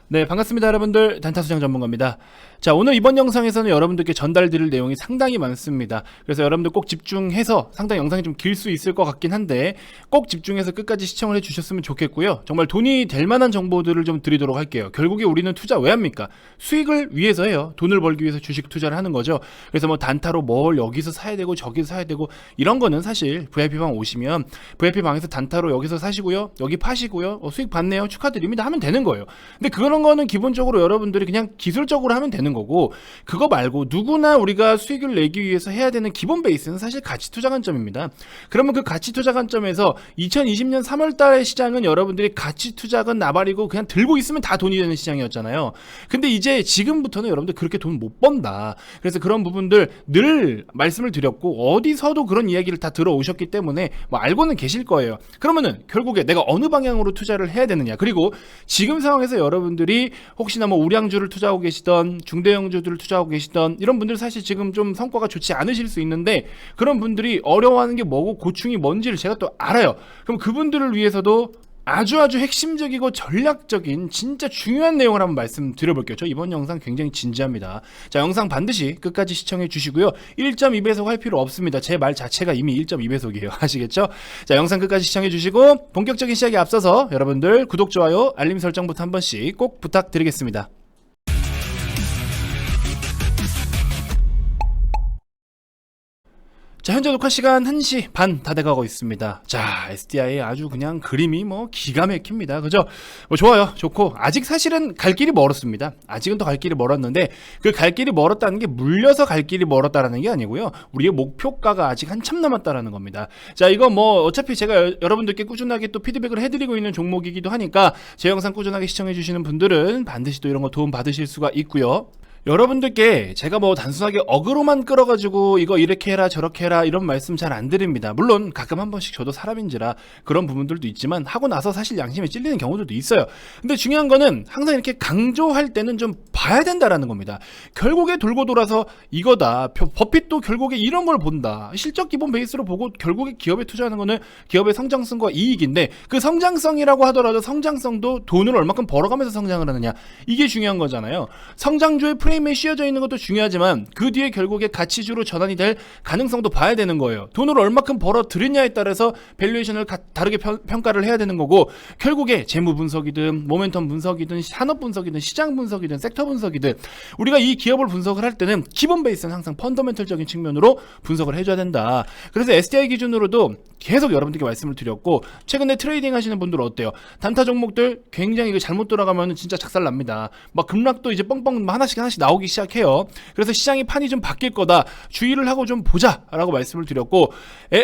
네, 반갑습니다 여러분들. 단타수장 전문가입니다. 자, 오늘 이번 영상에서는 여러분들께 전달드릴 내용이 상당히 많습니다. 그래서 여러분들 꼭 집중해서, 상당히 영상이 좀 길 수 있을 것 같긴 한데 꼭 집중해서 끝까지 시청을 해주셨으면 좋겠고요. 정말 돈이 될 만한 정보들을 좀 드리도록 할게요. 결국에 우리는 투자 왜 합니까? 수익을 위해서 해요. 돈을 벌기 위해서 주식 투자를 하는 거죠. 그래서 뭐 단타로 뭘 여기서 사야 되고 저기서 사야 되고 이런 거는 사실 VIP방 오시면 VIP방에서 단타로 여기서 사시고요, 여기 파시고요, 수익 받네요, 축하드립니다 하면 되는 거예요. 근데 그런 거는 기본적으로 여러분들이 그냥 기술적으로 하면 되는 거고, 그거 말고 누구나 우리가 수익을 내기 위해서 해야 되는 기본 베이스는 사실 가치 투자 관점입니다. 그러면 그 가치 투자 관점에서 2020년 3월 달의 시장은 여러분들이 가치 투자건 나발이고 그냥 들고 있으면 다 돈이 되는 시장이었잖아요. 근데 이제 지금부터는 여러분들 그렇게 돈 못 번다. 그래서 그런 부분들 늘 말씀을 드렸고 어디서도 그런 이야기를 다 들어오셨기 때문에 뭐 알고는 계실 거예요. 그러면은 결국에 내가 어느 방향으로 투자를 해야 되느냐, 그리고 지금 상황에서 여러분들이 혹시나 뭐 우량주를 투자하고 계시던, 중대형주들을 투자하고 계시던 이런 분들 사실 지금 좀 성과가 좋지 않으실 수 있는데, 그런 분들이 어려워하는 게 뭐고 고충이 뭔지를 제가 또 알아요. 그럼 그분들을 위해서도 아주 핵심적이고 전략적인 진짜 중요한 내용을 한번 말씀드려볼게요. 저 이번 영상 굉장히 진지합니다. 자, 영상 반드시 끝까지 시청해 주시고요. 1.2배속 할 필요 없습니다. 제 말 자체가 이미 1.2배속이에요. 아시겠죠? 자, 영상 끝까지 시청해 주시고 본격적인 시작에 앞서서 여러분들 구독, 좋아요, 알림 설정부터 한 번씩 꼭 부탁드리겠습니다. 자, 현재 녹화 시간 1시 반 다 돼가고 있습니다. 자, SDI 아주 그냥 그림이 뭐 기가 막힙니다. 그죠? 뭐 좋아요. 좋고, 아직 사실은 갈 길이 멀었습니다. 아직은 더 갈 길이 멀었는데, 그 갈 길이 멀었다는 게 물려서 갈 길이 멀었다라는 게 아니고요. 우리의 목표가가 아직 한참 남았다라는 겁니다. 자, 이거 뭐 어차피 제가 여러분들께 꾸준하게 또 피드백을 해드리고 있는 종목이기도 하니까 제 영상 꾸준하게 시청해주시는 분들은 반드시 또 이런 거 도움 받으실 수가 있고요. 여러분들께 제가 뭐 단순하게 어그로만 끌어가지고 이거 이렇게 해라 저렇게 해라 이런 말씀 잘 안 드립니다. 물론 가끔 한 번씩 저도 사람인지라 그런 부분들도 있지만 하고 나서 사실 양심에 찔리는 경우들도 있어요. 근데 중요한 거는 항상 이렇게 강조할 때는 좀 봐야 된다라는 겁니다. 결국에 돌고 돌아서 이거다. 버핏도 결국에 이런 걸 본다. 실적 기본 베이스로 보고 결국에 기업에 투자하는 거는 기업의 성장성과 이익인데, 그 성장성이라고 하더라도 성장성도 돈을 얼마큼 벌어가면서 성장을 하느냐, 이게 중요한 거잖아요. 성장주의 프레임에 씌워져 있는 것도 중요하지만 그 뒤에 결국에 가치주로 전환이 될 가능성도 봐야 되는 거예요. 돈을 얼마큼 벌어들이냐에 따라서 밸류에이션을 다르게 평가를 해야 되는 거고, 결국에 재무 분석이든 모멘텀 분석이든 산업 분석이든 시장 분석이든 섹터 분석이든 우리가 이 기업을 분석을 할 때는 기본 베이스는 항상 펀더멘털적인 측면으로 분석을 해줘야 된다. 그래서 SDI 기준으로도 계속 여러분들께 말씀을 드렸고, 최근에 트레이딩 하시는 분들 어때요? 단타 종목들 굉장히 이거 잘못 돌아가면 진짜 작살납니다. 막 급락도 이제 뻥뻥 하나씩 나오기 시작해요. 그래서 시장이 판이 좀 바뀔 거다, 주의를 하고 좀 보자 라고 말씀을 드렸고,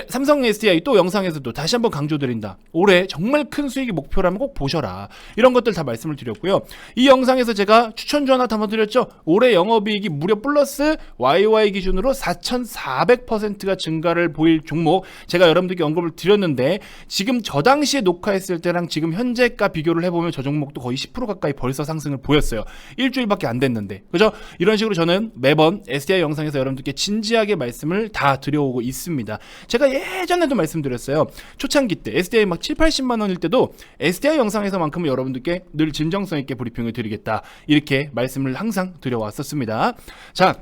삼성 SDI 또 영상에서도 다시 한번 강조드린다. 올해 정말 큰 수익이 목표라면 꼭 보셔라, 이런 것들 다 말씀을 드렸고요. 이 영상에서 제가 추천주 하나 담아드렸죠. 올해 영업이익이 무려 플러스 YY 기준으로 4,400%가 증가를 보일 종목, 제가 여러분들께 언급을 드렸는데, 지금 저 당시에 녹화했을 때랑 지금 현재가 비교를 해보면 저 종목도 거의 10% 가까이 벌써 상승을 보였어요. 일주일밖에 안 됐는데. 그죠? 이런 식으로 저는 매번 SDI 영상에서 여러분들께 진지하게 말씀을 다 드려오고 있습니다. 제가 예전에도 말씀드렸어요. 초창기 때 SDI 막 7, 80만 원일 때도 SDI 영상에서만큼은 여러분들께 늘 진정성 있게 브리핑을 드리겠다, 이렇게 말씀을 항상 드려왔었습니다. 자,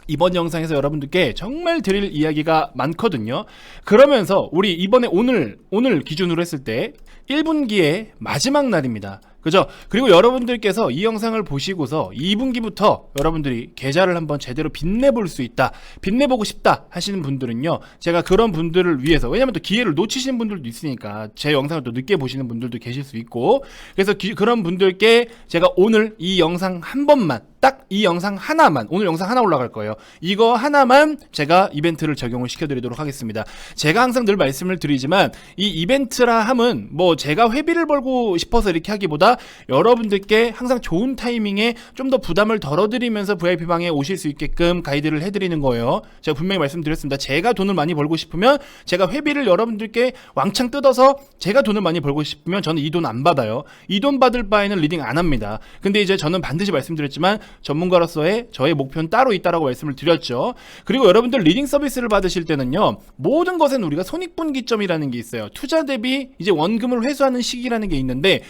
이번 영상에서 여러분들께 정말 드릴 이야기가 많거든요. 그러면서 우리 이번에 오늘 기준으로 했을 때 1분기의 마지막 날입니다. 그죠? 그리고 여러분들께서 이 영상을 보시고서 2분기부터 여러분들이 계좌를 한번 제대로 빛내볼 수 있다, 빛내보고 싶다 하시는 분들은요, 제가 그런 분들을 위해서, 왜냐면 또 기회를 놓치시는 분들도 있으니까 제 영상을 또 늦게 보시는 분들도 계실 수 있고, 그래서 그런 분들께 제가 오늘 이 영상 한 번만, 딱 이 영상 하나만, 오늘 영상 하나 올라갈 거예요. 이거 하나만 제가 이벤트를 적용을 시켜드리도록 하겠습니다. 제가 항상 늘 말씀을 드리지만 이 이벤트라 함은 뭐 제가 회비를 벌고 싶어서 이렇게 하기보다 여러분들께 항상 좋은 타이밍에 좀 더 부담을 덜어드리면서 VIP방에 오실 수 있게끔 가이드를 해드리는 거예요. 제가 분명히 말씀드렸습니다. 제가 돈을 많이 벌고 싶으면 제가 회비를 여러분들께 왕창 뜯어서, 제가 돈을 많이 벌고 싶으면 저는 이 돈 안 받아요. 이 돈 받을 바에는 리딩 안 합니다. 근데 이제 저는 반드시 말씀드렸지만 전문가로서의 저의 목표는 따로 있다라고 말씀을 드렸죠. 그리고 여러분들 리딩 서비스를 받으실 때는요, 모든 것엔 우리가 손익분기점이라는 게 있어요. 투자 대비 이제 원금을 회수하는 시기라는 게 있는데,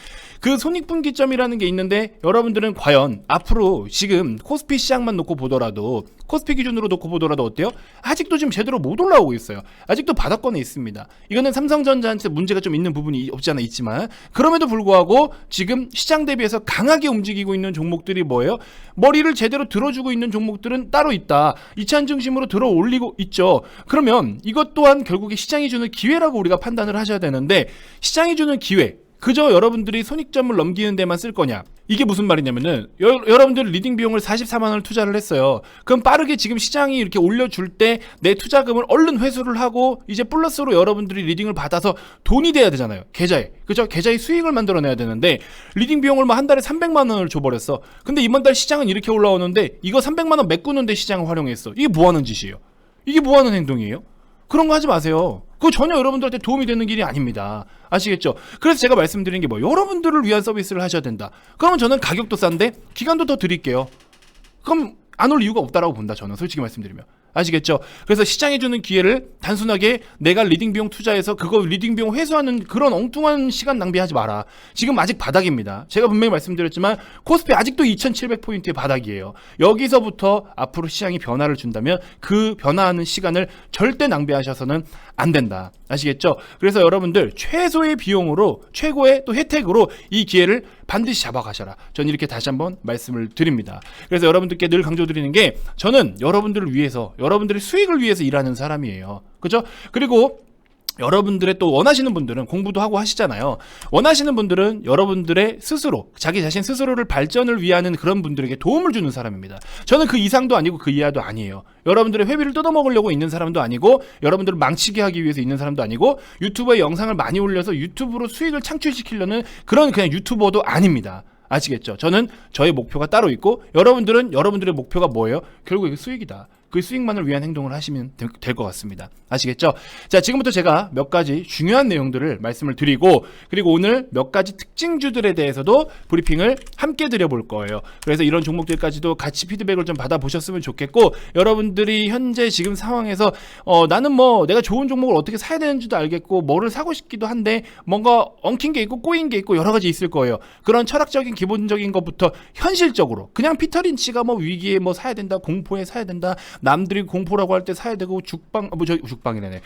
그 손익분기점이라는 게 있는데 여러분들은 과연 앞으로 지금 코스피 시장만 놓고 보더라도 코스피 기준으로 놓고 보더라도 어때요? 아직도 지금 제대로 못 올라오고 있어요. 아직도 바닥권에 있습니다. 이거는 삼성전자한테 문제가 좀 있는 부분이 없지 않아 있지만 그럼에도 불구하고 지금 시장 대비해서 강하게 움직이고 있는 종목들이 뭐예요? 머리를 제대로 들어주고 있는 종목들은 따로 있다. 2차 중심으로 들어 올리고 있죠. 그러면 이것 또한 결국에 시장이 주는 기회라고 우리가 판단을 하셔야 되는데 시장이 주는 기회 그저 여러분들이 손익점을 넘기는 데만 쓸 거냐? 이게 무슨 말이냐면은 여러분들 리딩 비용을 44만 원을 투자를 했어요. 그럼 빠르게 지금 시장이 이렇게 올려줄 때 내 투자금을 얼른 회수를 하고 이제 플러스로 여러분들이 리딩을 받아서 돈이 돼야 되잖아요. 계좌에. 그죠? 계좌에 수익을 만들어내야 되는데 리딩 비용을 뭐 한 달에 300만 원을 줘버렸어. 근데 이번 달 시장은 이렇게 올라오는데 이거 300만 원 메꾸는데 시장을 활용했어. 이게 뭐 하는 짓이에요? 이게 뭐 하는 행동이에요? 그런 거 하지 마세요. 그거 전혀 여러분들한테 도움이 되는 길이 아닙니다. 아시겠죠? 그래서 제가 말씀드린 게 뭐 여러분들을 위한 서비스를 하셔야 된다. 그러면 저는 가격도 싼데 기간도 더 드릴게요. 그럼 안 올 이유가 없다라고 본다. 저는 솔직히 말씀드리면. 아시겠죠? 그래서 시장이 주는 기회를 단순하게 내가 리딩 비용 투자해서 그거 리딩 비용 회수하는 그런 엉뚱한 시간 낭비하지 마라. 지금 아직 바닥입니다. 제가 분명히 말씀드렸지만 코스피 아직도 2700포인트의 바닥이에요. 여기서부터 앞으로 시장이 변화를 준다면 그 변화하는 시간을 절대 낭비하셔서는 안 된다. 아시겠죠? 그래서 여러분들 최소의 비용으로 최고의 또 혜택으로 이 기회를 반드시 잡아가셔라. 저는 이렇게 다시 한번 말씀을 드립니다. 그래서 여러분들께 늘 강조드리는 게 저는 여러분들을 위해서 여러분들의 수익을 위해서 일하는 사람이에요. 그죠? 그리고 여러분들의 또 원하시는 분들은 공부도 하고 하시잖아요. 원하시는 분들은 여러분들의 스스로 자기 자신 스스로를 발전을 위하는 그런 분들에게 도움을 주는 사람입니다. 저는 그 이상도 아니고 그 이하도 아니에요. 여러분들의 회비를 뜯어먹으려고 있는 사람도 아니고 여러분들을 망치게 하기 위해서 있는 사람도 아니고 유튜브에 영상을 많이 올려서 유튜브로 수익을 창출시키려는 그런 그냥 유튜버도 아닙니다. 아시겠죠? 저는 저의 목표가 따로 있고 여러분들은 여러분들의 목표가 뭐예요? 결국 수익이다. 그 수익만을 위한 행동을 하시면 될 것 같습니다. 아시겠죠? 자, 지금부터 제가 몇 가지 중요한 내용들을 말씀을 드리고 그리고 오늘 몇 가지 특징주들에 대해서도 브리핑을 함께 드려볼 거예요. 그래서 이런 종목들까지도 같이 피드백을 좀 받아보셨으면 좋겠고 여러분들이 현재 지금 상황에서 나는 뭐 내가 좋은 종목을 어떻게 사야 되는지도 알겠고 뭐를 사고 싶기도 한데 뭔가 엉킨 게 있고 꼬인 게 있고 여러 가지 있을 거예요. 그런 철학적인 기본적인 것부터 현실적으로 그냥 피터 린치가 뭐 위기에 뭐 사야 된다 공포에 사야 된다 남들이 공포라고 할 때 사야 되고 죽방이네.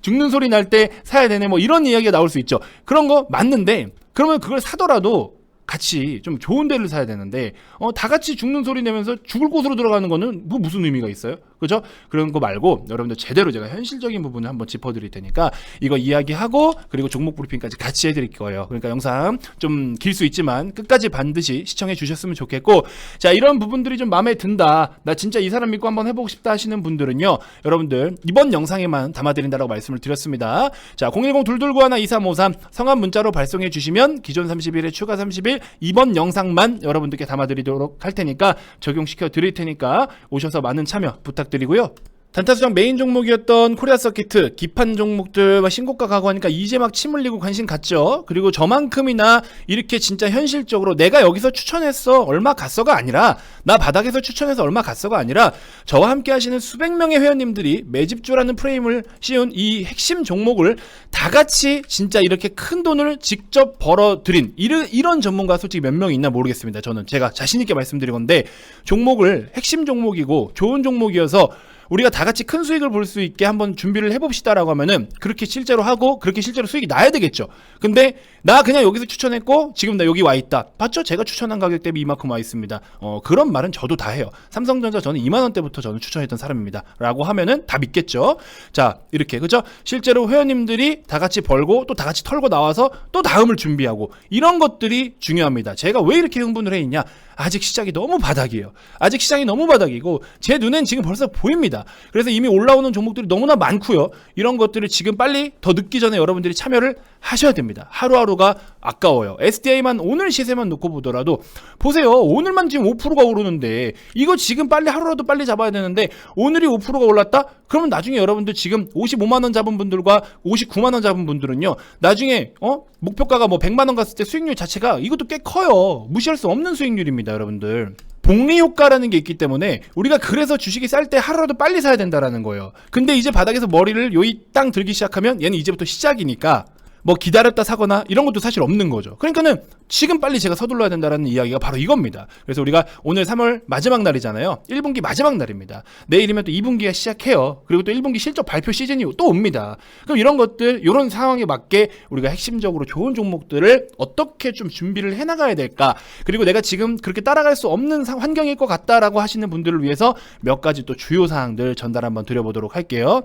죽는 소리 날 때 사야 되네. 뭐 이런 이야기가 나올 수 있죠. 그런 거 맞는데 그러면 그걸 사더라도 같이 좀 좋은 데를 사야 되는데 다 같이 죽는 소리 내면서 죽을 곳으로 들어가는 거는 뭐 무슨 의미가 있어요? 그죠? 그런 거 말고 여러분들 제대로 제가 현실적인 부분을 한번 짚어드릴 테니까 이거 이야기하고 그리고 종목 브리핑까지 같이 해드릴 거예요. 그러니까 영상 좀 길 수 있지만 끝까지 반드시 시청해 주셨으면 좋겠고 자 이런 부분들이 좀 마음에 든다. 나 진짜 이 사람 믿고 한번 해보고 싶다 하시는 분들은요. 여러분들 이번 영상에만 담아드린다라고 말씀을 드렸습니다. 자 010-229-1-2353 성함 문자로 발송해 주시면 기존 30일에 추가 30일 이번 영상만 여러분들께 담아드리도록 할 테니까 적용시켜 드릴 테니까 오셔서 많은 참여 부탁드리고요. 단타수장 메인 종목이었던 코리아 서키트 기판 종목들 신고가 가고 하니까 이제 막 침 흘리고 관심 갖죠. 그리고 저만큼이나 이렇게 진짜 현실적으로 내가 여기서 추천했어 얼마 갔어가 아니라 나 바닥에서 추천해서 얼마 갔어가 아니라 저와 함께 하시는 수백 명의 회원님들이 매집주라는 프레임을 씌운 이 핵심 종목을 다 같이 진짜 이렇게 큰 돈을 직접 벌어들인 이런 전문가 솔직히 몇 명 있나 모르겠습니다. 저는 제가 자신있게 말씀드린 건데 종목을 핵심 종목이고 좋은 종목이어서 우리가 다 같이 큰 수익을 볼 수 있게 한번 준비를 해봅시다라고 하면은 그렇게 실제로 하고 그렇게 실제로 수익이 나야 되겠죠. 근데 나 그냥 여기서 추천했고 지금 나 여기 와 있다. 봤죠? 제가 추천한 가격 대비 이만큼 와 있습니다. 그런 말은 저도 다 해요. 삼성전자 저는 2만 원대부터 저는 추천했던 사람입니다. 라고 하면은 다 믿겠죠. 자 이렇게 그죠? 실제로 회원님들이 다 같이 벌고 또 다 같이 털고 나와서 또 다음을 준비하고 이런 것들이 중요합니다. 제가 왜 이렇게 흥분을 해 있냐? 아직 시장이 너무 바닥이에요. 아직 시장이 너무 바닥이고 제 눈엔 지금 벌써 보입니다. 그래서 이미 올라오는 종목들이 너무나 많고요. 이런 것들을 지금 빨리 더 늦기 전에 여러분들이 참여를 하셔야 됩니다. 하루하루가 아까워요. SDI만 오늘 시세만 놓고 보더라도 보세요. 오늘만 지금 5%가 오르는데 이거 지금 빨리 하루라도 빨리 잡아야 되는데 오늘이 5%가 올랐다? 그러면 나중에 여러분들 지금 55만 원 잡은 분들과 59만 원 잡은 분들은요. 나중에 목표가가 뭐 100만 원 갔을 때 수익률 자체가 이것도 꽤 커요. 무시할 수 없는 수익률입니다, 여러분들. 복리 효과라는 게 있기 때문에 우리가 그래서 주식이 쌀 때 하루라도 빨리 사야 된다라는 거예요. 근데 이제 바닥에서 머리를 요이 땅 들기 시작하면 얘는 이제부터 시작이니까 뭐 기다렸다 사거나 이런 것도 사실 없는 거죠. 그러니까는 지금 빨리 제가 서둘러야 된다라는 이야기가 바로 이겁니다. 그래서 우리가 오늘 3월 마지막 날이잖아요. 1분기 마지막 날입니다. 내일이면 또 2분기가 시작해요. 그리고 또 1분기 실적 발표 시즌이 또 옵니다. 그럼 이런 것들, 이런 상황에 맞게 우리가 핵심적으로 좋은 종목들을 어떻게 좀 준비를 해나가야 될까? 그리고 내가 지금 그렇게 따라갈 수 없는 환경일 것 같다라고 하시는 분들을 위해서 몇 가지 또 주요 사항들 전달 한번 드려보도록 할게요.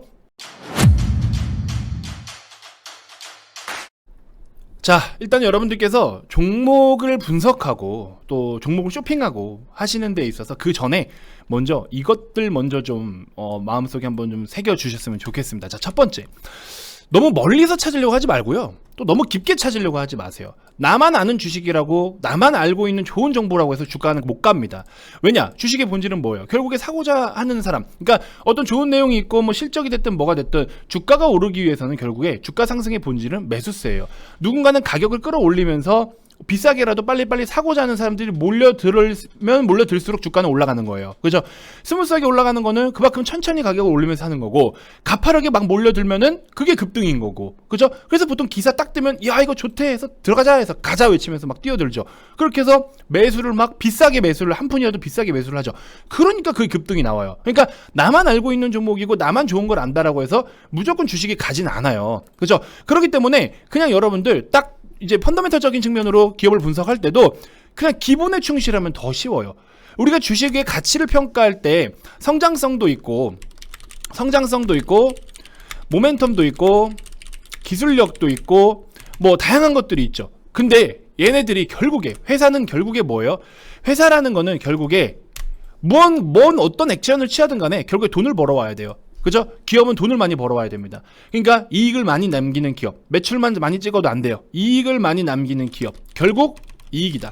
자, 일단 여러분들께서 종목을 분석하고 또 종목을 쇼핑하고 하시는 데 있어서 그 전에 먼저 이것들 먼저 좀 마음속에 한번 좀 새겨주셨으면 좋겠습니다. 자, 첫 번째, 너무 멀리서 찾으려고 하지 말고요, 또 너무 깊게 찾으려고 하지 마세요. 나만 아는 주식이라고, 나만 알고 있는 좋은 정보라고 해서 주가는 못 갑니다. 왜냐? 주식의 본질은 뭐예요? 결국에 사고자 하는 사람, 그러니까 어떤 좋은 내용이 있고 뭐 실적이 됐든 뭐가 됐든 주가가 오르기 위해서는 결국에 주가 상승의 본질은 매수세예요. 누군가는 가격을 끌어올리면서 비싸게라도 빨리빨리 사고자 하는 사람들이 몰려들면 몰려들수록 주가는 올라가는 거예요. 그죠? 스무스하게 올라가는 거는 그만큼 천천히 가격을 올리면서 하는 거고, 가파르게 막 몰려들면은 그게 급등인 거고. 그죠? 그래서 보통 기사 딱 뜨면 야 이거 좋대 해서 들어가자 해서 가자 외치면서 막 뛰어들죠. 그렇게 해서 매수를 막 비싸게 매수를, 한 푼이라도 비싸게 매수를 하죠. 그러니까 그게 급등이 나와요. 그러니까 나만 알고 있는 종목이고 나만 좋은 걸 안다라고 해서 무조건 주식이 가진 않아요. 그죠? 그렇기 때문에 그냥 여러분들 딱 이제 펀더멘털적인 측면으로 기업을 분석할 때도 그냥 기본에 충실하면 더 쉬워요. 우리가 주식의 가치를 평가할 때 성장성도 있고 모멘텀도 있고 기술력도 있고 뭐 다양한 것들이 있죠. 근데 얘네들이 결국에, 회사는 결국에 뭐예요? 회사라는 거는 결국에 뭔 어떤 액션을 취하든 간에 결국에 돈을 벌어와야 돼요. 그죠? 기업은 돈을 많이 벌어와야 됩니다. 그러니까 이익을 많이 남기는 기업, 매출만 많이 찍어도 안 돼요. 이익을 많이 남기는 기업, 결국 이익이다.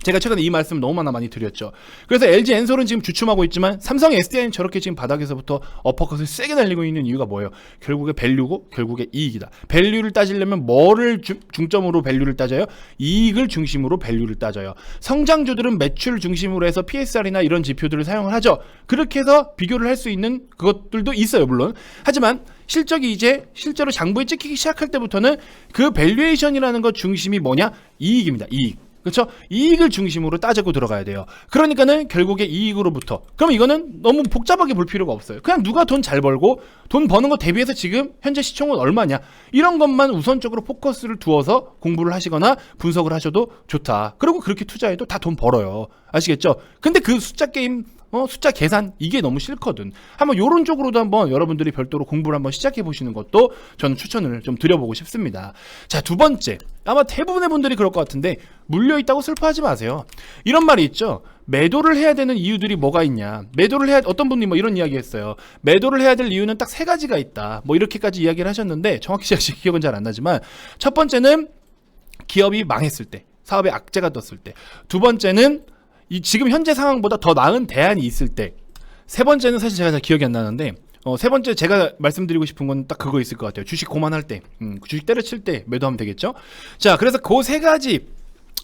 제가 최근에 이 말씀 너무 많이 드렸죠. 그래서 LG 엔솔은 지금 주춤하고 있지만 삼성 SDI는 저렇게 지금 바닥에서부터 어퍼컷을 세게 날리고 있는 이유가 뭐예요? 결국에 밸류고 결국에 이익이다. 밸류를 따지려면 뭐를 중점으로 밸류를 따져요? 이익을 중심으로 밸류를 따져요. 성장주들은 매출 중심으로 해서 PSR이나 이런 지표들을 사용을 하죠. 그렇게 해서 비교를 할 수 있는 그것들도 있어요, 물론. 하지만 실적이 이제 실제로 장부에 찍히기 시작할 때부터는 그 밸류에이션이라는 것 중심이 뭐냐? 이익입니다. 이익. 그렇죠? 이익을 중심으로 따지고 들어가야 돼요. 그러니까는 결국에 이익으로부터, 그럼 이거는 너무 복잡하게 볼 필요가 없어요. 그냥 누가 돈 잘 벌고 돈 버는 거 대비해서 지금 현재 시총은 얼마냐, 이런 것만 우선적으로 포커스를 두어서 공부를 하시거나 분석을 하셔도 좋다. 그리고 그렇게 투자해도 다 돈 벌어요. 아시겠죠? 근데 그 숫자 게임, 숫자 계산, 이게 너무 싫거든. 한번 요런 쪽으로도 한번 여러분들이 별도로 공부를 한번 시작해 보시는 것도 저는 추천을 좀 드려보고 싶습니다. 자, 두 번째, 아마 대부분의 분들이 그럴 것 같은데 물려있다고 슬퍼하지 마세요. 이런 말이 있죠. 매도를 해야 되는 이유들이 뭐가 있냐, 어떤 분이 뭐 이런 이야기 했어요. 매도를 해야 될 이유는 딱 세 가지가 있다, 뭐 이렇게까지 이야기를 하셨는데 정확히 제가 기억은 잘 안 나지만, 첫 번째는 기업이 망했을 때, 사업에 악재가 떴을 때. 두 번째는 지금 현재 상황보다 더 나은 대안이 있을 때. 세 번째는 사실 제가 잘 기억이 안 나는데, 세 번째 제가 말씀드리고 싶은 건 딱 그거 있을 것 같아요. 주식 고만할 때, 주식 때려칠 때 매도하면 되겠죠. 자, 그래서 그 세 가지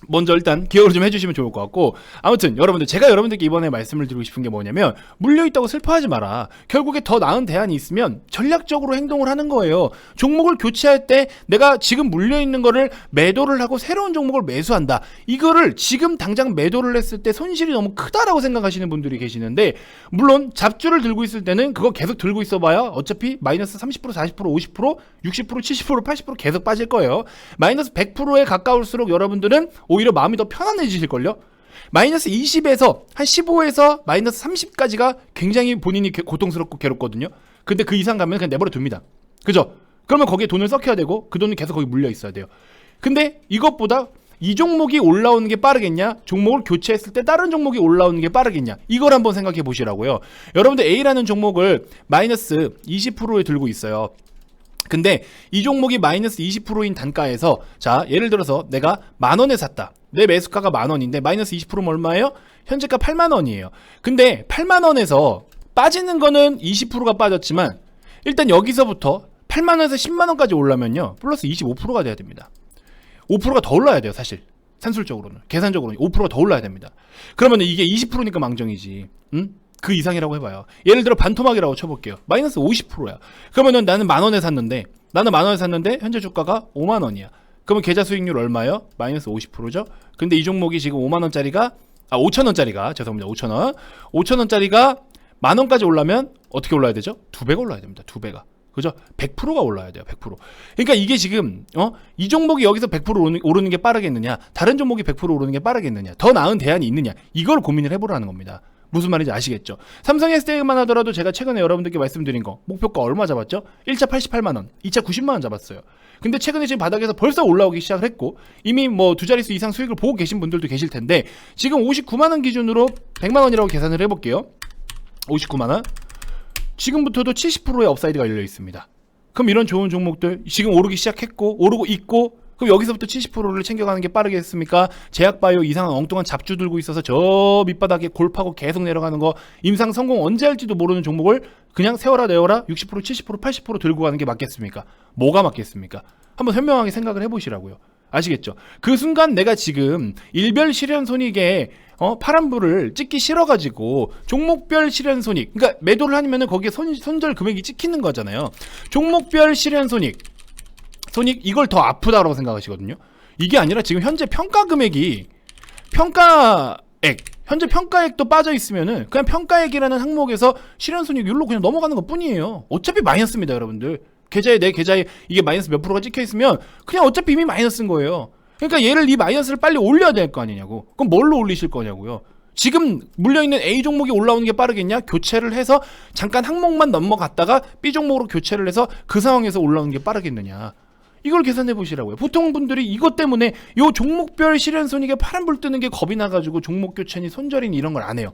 먼저 일단 기억을 좀 해주시면 좋을 것 같고, 아무튼 여러분들, 제가 여러분들께 이번에 말씀을 드리고 싶은 게 뭐냐면, 물려있다고 슬퍼하지 마라. 결국에 더 나은 대안이 있으면 전략적으로 행동을 하는 거예요. 종목을 교체할 때 내가 지금 물려있는 거를 매도를 하고 새로운 종목을 매수한다, 이거를 지금 당장 매도를 했을 때 손실이 너무 크다라고 생각하시는 분들이 계시는데, 물론 잡주를 들고 있을 때는 그거 계속 들고 있어봐야 어차피 마이너스 30%, 40%, 50%, 60%, 70%, 80% 계속 빠질 거예요. 마이너스 100%에 가까울수록 여러분들은 오히려 마음이 더 편안해지실걸요? 마이너스 20에서 한 15에서 마이너스 30까지가 굉장히 본인이 고통스럽고 괴롭거든요. 근데 그 이상 가면 그냥 내버려 둡니다. 그죠? 그러면 거기에 돈을 썩혀야 되고 그 돈은 계속 거기 물려 있어야 돼요. 근데 이것보다 이 종목이 올라오는 게 빠르겠냐, 종목을 교체했을 때 다른 종목이 올라오는 게 빠르겠냐, 이걸 한번 생각해 보시라고요. 여러분들 A라는 종목을 마이너스 20%에 들고 있어요. 근데 이 종목이 마이너스 20%인 단가에서, 자, 예를 들어서 내가 10,000원에 샀다. 내 매수가가 10,000원인데 마이너스 20%면 얼마예요? 현재가 80,000원이에요. 근데 80,000원에서 빠지는 거는 20%가 빠졌지만, 일단 여기서부터 80,000원에서 100,000원까지 올라면요, 플러스 25%가 돼야 됩니다. 5%가 더 올라야 돼요, 사실. 산술적으로는, 계산적으로는 5%가 더 올라야 됩니다. 그러면 이게 20%니까 망정이지. 그 이상이라고 해봐요. 예를 들어 반토막이라고 쳐볼게요. 마이너스 50%야. 그러면은 나는 10,000원에 샀는데 나는 10,000원에 샀는데 현재 주가가 50,000원이야. 그러면 계좌 수익률 얼마예요? 마이너스 50%죠. 근데 이 종목이 지금 50,000원짜리가 5,000원짜리가 죄송합니다. 5,000원. 5,000원짜리가 10,000원까지 올라면 어떻게 올라야 되죠? 2배가 올라야 됩니다. 2배가. 그죠? 100%가 올라야 돼요. 100%. 그러니까 이게 지금 이 종목이 여기서 100% 오르는 게 빠르겠느냐? 다른 종목이 100% 오르는 게 빠르겠느냐? 더 나은 대안이 있느냐? 이걸 고민을 해보라는 겁니다. 무슨 말인지 아시겠죠? 삼성 SDI만 하더라도 제가 최근에 여러분들께 말씀드린 거 목표가 얼마 잡았죠? 1차 88만 원, 2차 90만 원 잡았어요. 근데 최근에 지금 바닥에서 벌써 올라오기 시작을 했고 이미 뭐 두 자릿수 이상 수익을 보고 계신 분들도 계실 텐데 지금 59만 원 기준으로 100만 원이라고 계산을 해볼게요. 59만 원. 지금부터도 70%의 업사이드가 열려 있습니다. 그럼 이런 좋은 종목들 지금 오르기 시작했고 오르고 있고 그럼 여기서부터 70%를 챙겨가는 게 빠르겠습니까? 제약바이오 이상한 엉뚱한 잡주 들고 있어서 저 밑바닥에 골파고 계속 내려가는 거 임상 성공 언제 할지도 모르는 종목을 그냥 세워라 내워라 60% 70% 80% 들고 가는 게 맞겠습니까? 뭐가 맞겠습니까? 한번 현명하게 생각을 해보시라고요. 아시겠죠? 그 순간 내가 지금 일별 실현손익에 파란불을 찍기 싫어가지고 종목별 실현손익 그러니까 매도를 하면은 거기에 손절 금액이 찍히는 거잖아요. 종목별 실현손익 이걸 더 아프다라고 생각하시거든요. 이게 아니라 지금 현재 평가 금액이 현재 평가액도 빠져 있으면은 그냥 평가액이라는 항목에서 실현손익률로 그냥 넘어가는 것 뿐이에요. 어차피 마이너스입니다, 여러분들. 내 계좌에 이게 마이너스 몇 프로가 찍혀 있으면 그냥 어차피 이미 마이너스인 거예요. 그러니까 얘를 이 마이너스를 빨리 올려야 될 거 아니냐고. 그럼 뭘로 올리실 거냐고요. 지금 물려있는 A 종목이 올라오는 게 빠르겠냐? 교체를 해서 잠깐 항목만 넘어갔다가 B 종목으로 교체를 해서 그 상황에서 올라오는 게 빠르겠느냐. 이걸 계산해 보시라고요. 보통 분들이 이것 때문에 요 종목별 실현손익에 파란불 뜨는 게 겁이 나가지고 종목 교체니 손절이니 이런 걸 안 해요.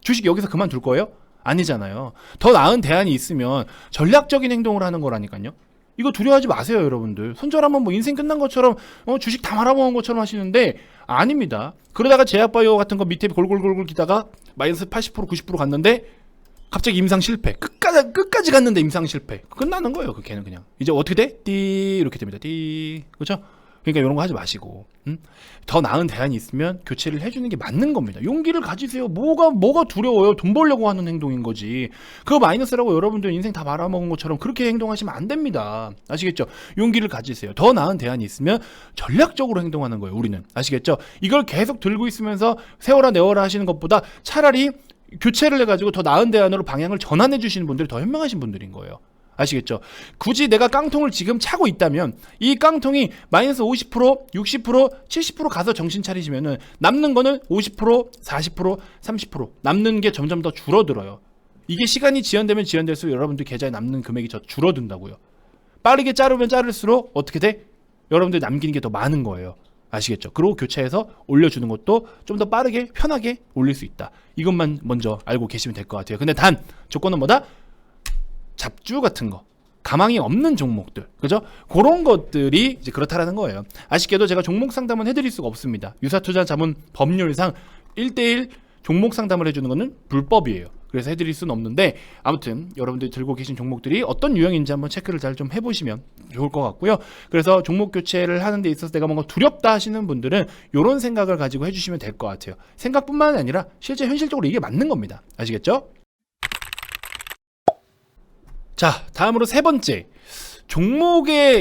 주식 여기서 그만둘 거예요? 아니잖아요. 더 나은 대안이 있으면 전략적인 행동을 하는 거라니까요. 이거 두려워하지 마세요, 여러분들. 손절하면 뭐 인생 끝난 것처럼 주식 다 말아먹은 것처럼 하시는데 아닙니다. 그러다가 제약바이오 같은 거 밑에 골골골골 기다가 마이너스 80% 90% 갔는데 갑자기 임상 실패. 끝까지 갔는데 임상 실패. 끝나는 거예요. 그 걔는 그냥. 이제 어떻게 돼? 띠 이렇게 됩니다. 띠. 그렇죠? 그러니까 이런 거 하지 마시고. 더 나은 대안이 있으면 교체를 해주는 게 맞는 겁니다. 용기를 가지세요. 뭐가 두려워요? 돈 벌려고 하는 행동인 거지. 그거 마이너스라고 여러분들 인생 다 말아먹은 것처럼 그렇게 행동하시면 안 됩니다. 아시겠죠? 용기를 가지세요. 더 나은 대안이 있으면 전략적으로 행동하는 거예요. 우리는. 아시겠죠? 이걸 계속 들고 있으면서 세워라 내워라 하시는 것보다 차라리 교체를 해가지고 더 나은 대안으로 방향을 전환해 주시는 분들이 더 현명하신 분들인 거예요. 아시겠죠? 굳이 내가 깡통을 지금 차고 있다면 이 깡통이 마이너스 50%, 60%, 70% 가서 정신 차리시면은 남는 거는 50%, 40%, 30% 남는 게 점점 더 줄어들어요. 이게 시간이 지연되면 지연될수록 여러분들 계좌에 남는 금액이 더 줄어든다고요. 빠르게 자르면 자를수록 어떻게 돼? 여러분들 남기는 게 더 많은 거예요. 아시겠죠? 그리고 교체해서 올려주는 것도 좀 더 빠르게 편하게 올릴 수 있다. 이것만 먼저 알고 계시면 될 것 같아요. 근데 단 조건은 뭐다? 잡주 같은 거 가망이 없는 종목들 그죠? 그런 것들이 이제 그렇다라는 거예요. 아쉽게도 제가 종목 상담은 해드릴 수가 없습니다. 유사투자 자문 법률상 1:1 종목 상담을 해주는 거는 불법이에요. 그래서 해드릴 수는 없는데 아무튼 여러분들이 들고 계신 종목들이 어떤 유형인지 한번 체크를 잘 좀 해보시면 좋을 것 같고요. 그래서 종목 교체를 하는 데 있어서 내가 뭔가 두렵다 하시는 분들은 이런 생각을 가지고 해주시면 될 것 같아요. 생각뿐만 아니라 실제 현실적으로 이게 맞는 겁니다. 아시겠죠? 자, 다음으로 세 번째.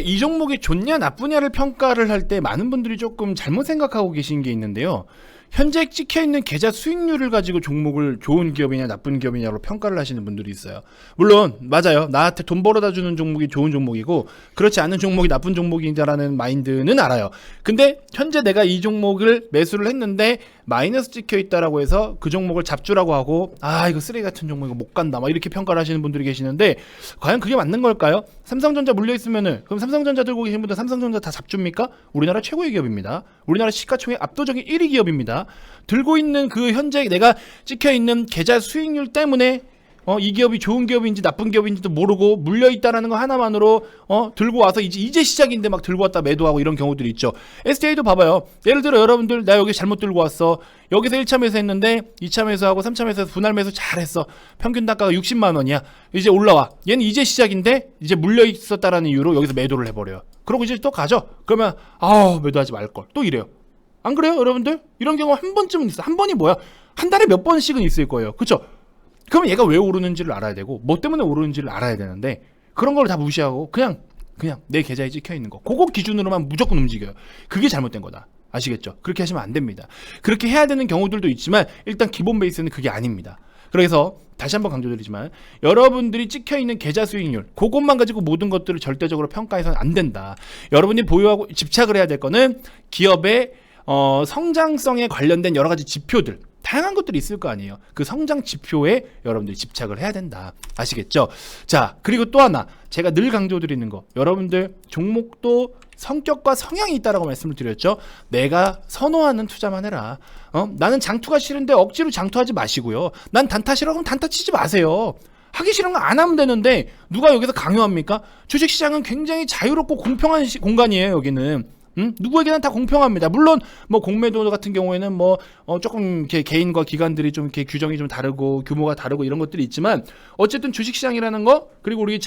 이 종목이 좋냐 나쁘냐를 평가를 할 때 많은 분들이 조금 잘못 생각하고 계신 게 있는데요. 현재 찍혀있는 계좌 수익률을 가지고 종목을 좋은 기업이냐 나쁜 기업이냐로 평가를 하시는 분들이 있어요. 물론 맞아요. 나한테 돈 벌어다 주는 종목이 좋은 종목이고 그렇지 않은 종목이 나쁜 종목이다라는 마인드는 알아요. 근데 현재 내가 이 종목을 매수를 했는데 마이너스 찍혀있다라고 해서 그 종목을 잡주라고 하고 이거 쓰레기 같은 종목 이거 못 간다 막 이렇게 평가를 하시는 분들이 계시는데 과연 그게 맞는 걸까요? 삼성전자 물려있으면은 그럼 삼성전자 들고 계신 분들 삼성전자 다 잡주입니까? 우리나라 최고의 기업입니다. 우리나라 시가총액 압도적인 1위 기업입니다. 들고 있는 그 현재 내가 찍혀있는 계좌 수익률 때문에 이 기업이 좋은 기업인지 나쁜 기업인지도 모르고 물려있다라는 거 하나만으로 들고 와서 이제 시작인데 막 들고 왔다 매도하고 이런 경우들이 있죠. STA도 봐봐요. 예를 들어 여러분들 나 여기 잘못 들고 왔어. 여기서 1차 매수했는데 2차 매수하고 3차 매수해서 분할 매수 잘했어. 평균 단가가 60만 원이야. 이제 올라와. 얘는 이제 시작인데 이제 물려있었다라는 이유로 여기서 매도를 해버려요. 그러고 이제 또 가죠. 그러면 매도하지 말걸. 또 이래요. 안 그래요 여러분들? 이런 경우 한 번쯤은 있어. 한 번이 뭐야? 한 달에 몇 번씩은 있을 거예요. 그쵸? 그러면 얘가 왜 오르는지를 알아야 되고 뭐 때문에 오르는지를 알아야 되는데 그런 걸 다 무시하고 그냥 그냥 내 계좌에 찍혀 있는 거. 그거 기준으로만 무조건 움직여요. 그게 잘못된 거다. 아시겠죠? 그렇게 하시면 안 됩니다. 그렇게 해야 되는 경우들도 있지만 일단 기본 베이스는 그게 아닙니다. 그래서 다시 한번 강조드리지만 여러분들이 찍혀있는 계좌 수익률 그것만 가지고 모든 것들을 절대적으로 평가해서는 안 된다. 여러분이 보유하고 집착을 해야 될 거는 기업의 성장성에 관련된 여러 가지 지표들, 다양한 것들이 있을 거 아니에요. 그 성장 지표에 여러분들이 집착을 해야 된다. 아시겠죠? 자, 그리고 또 하나 제가 늘 강조드리는 거, 여러분들 종목도 성격과 성향이 있다라고 말씀을 드렸죠. 내가 선호하는 투자만 해라. 나는 장투가 싫은데 억지로 장투하지 마시고요. 난 단타 싫어 그럼 단타 치지 마세요. 하기 싫은 거 안 하면 되는데 누가 여기서 강요합니까? 주식시장은 굉장히 자유롭고 공평한 공간이에요. 여기는 누구에게나 다 공평합니다. 물론 뭐 공매도 같은 경우에는 뭐 조금 이렇게 개인과 기관들이 좀 이렇게 규정이 좀 다르고 규모가 다르고 이런 것들이 있지만 어쨌든 주식시장이라는 거, 그리고 우리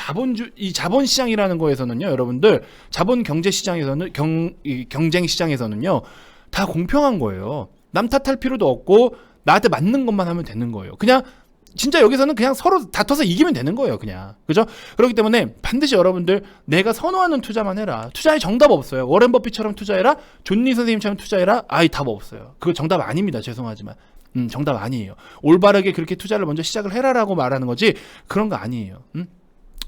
이 자본시장이라는 거에서는요, 여러분들 자본 경제 시장에서는 경쟁 시장에서는요 다 공평한 거예요. 남 탓할 필요도 없고 나한테 맞는 것만 하면 되는 거예요. 그냥 진짜 여기서는 그냥 서로 다퉈서 이기면 되는 거예요, 그냥. 그죠? 그렇기 때문에 반드시 여러분들 내가 선호하는 투자만 해라. 투자에 정답 없어요. 워렌 버핏처럼 투자해라. 존니 선생님처럼 투자해라. 아이, 답 없어요. 그거 정답 아닙니다. 죄송하지만. 정답 아니에요. 올바르게 그렇게 투자를 먼저 시작을 해라라고 말하는 거지 그런 거 아니에요.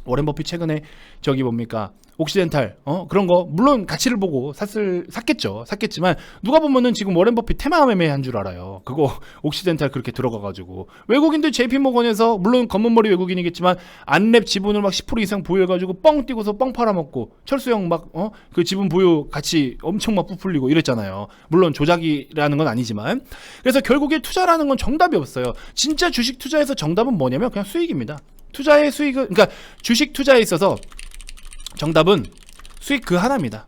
워렌 버핏 최근에 저기 뭡니까? 옥시덴탈 그런 거 물론 가치를 보고 샀겠지만 누가 보면은 지금 워렌 버핏 테마 매매한 줄 알아요. 그거 옥시덴탈 그렇게 들어가가지고 외국인들 JP모건에서 물론 검은머리 외국인이겠지만 안랩 지분을 막 10% 이상 보유해가지고 뻥 뛰고서 뻥 팔아먹고 철수형 막 그 지분 보유 가치 엄청 막 부풀리고 이랬잖아요. 물론 조작이라는 건 아니지만. 그래서 결국에 투자라는 건 정답이 없어요. 진짜 주식 투자에서 정답은 뭐냐면 그냥 수익입니다. 투자의 수익은, 그러니까 주식 투자에 있어서 정답은 수익 그 하나입니다.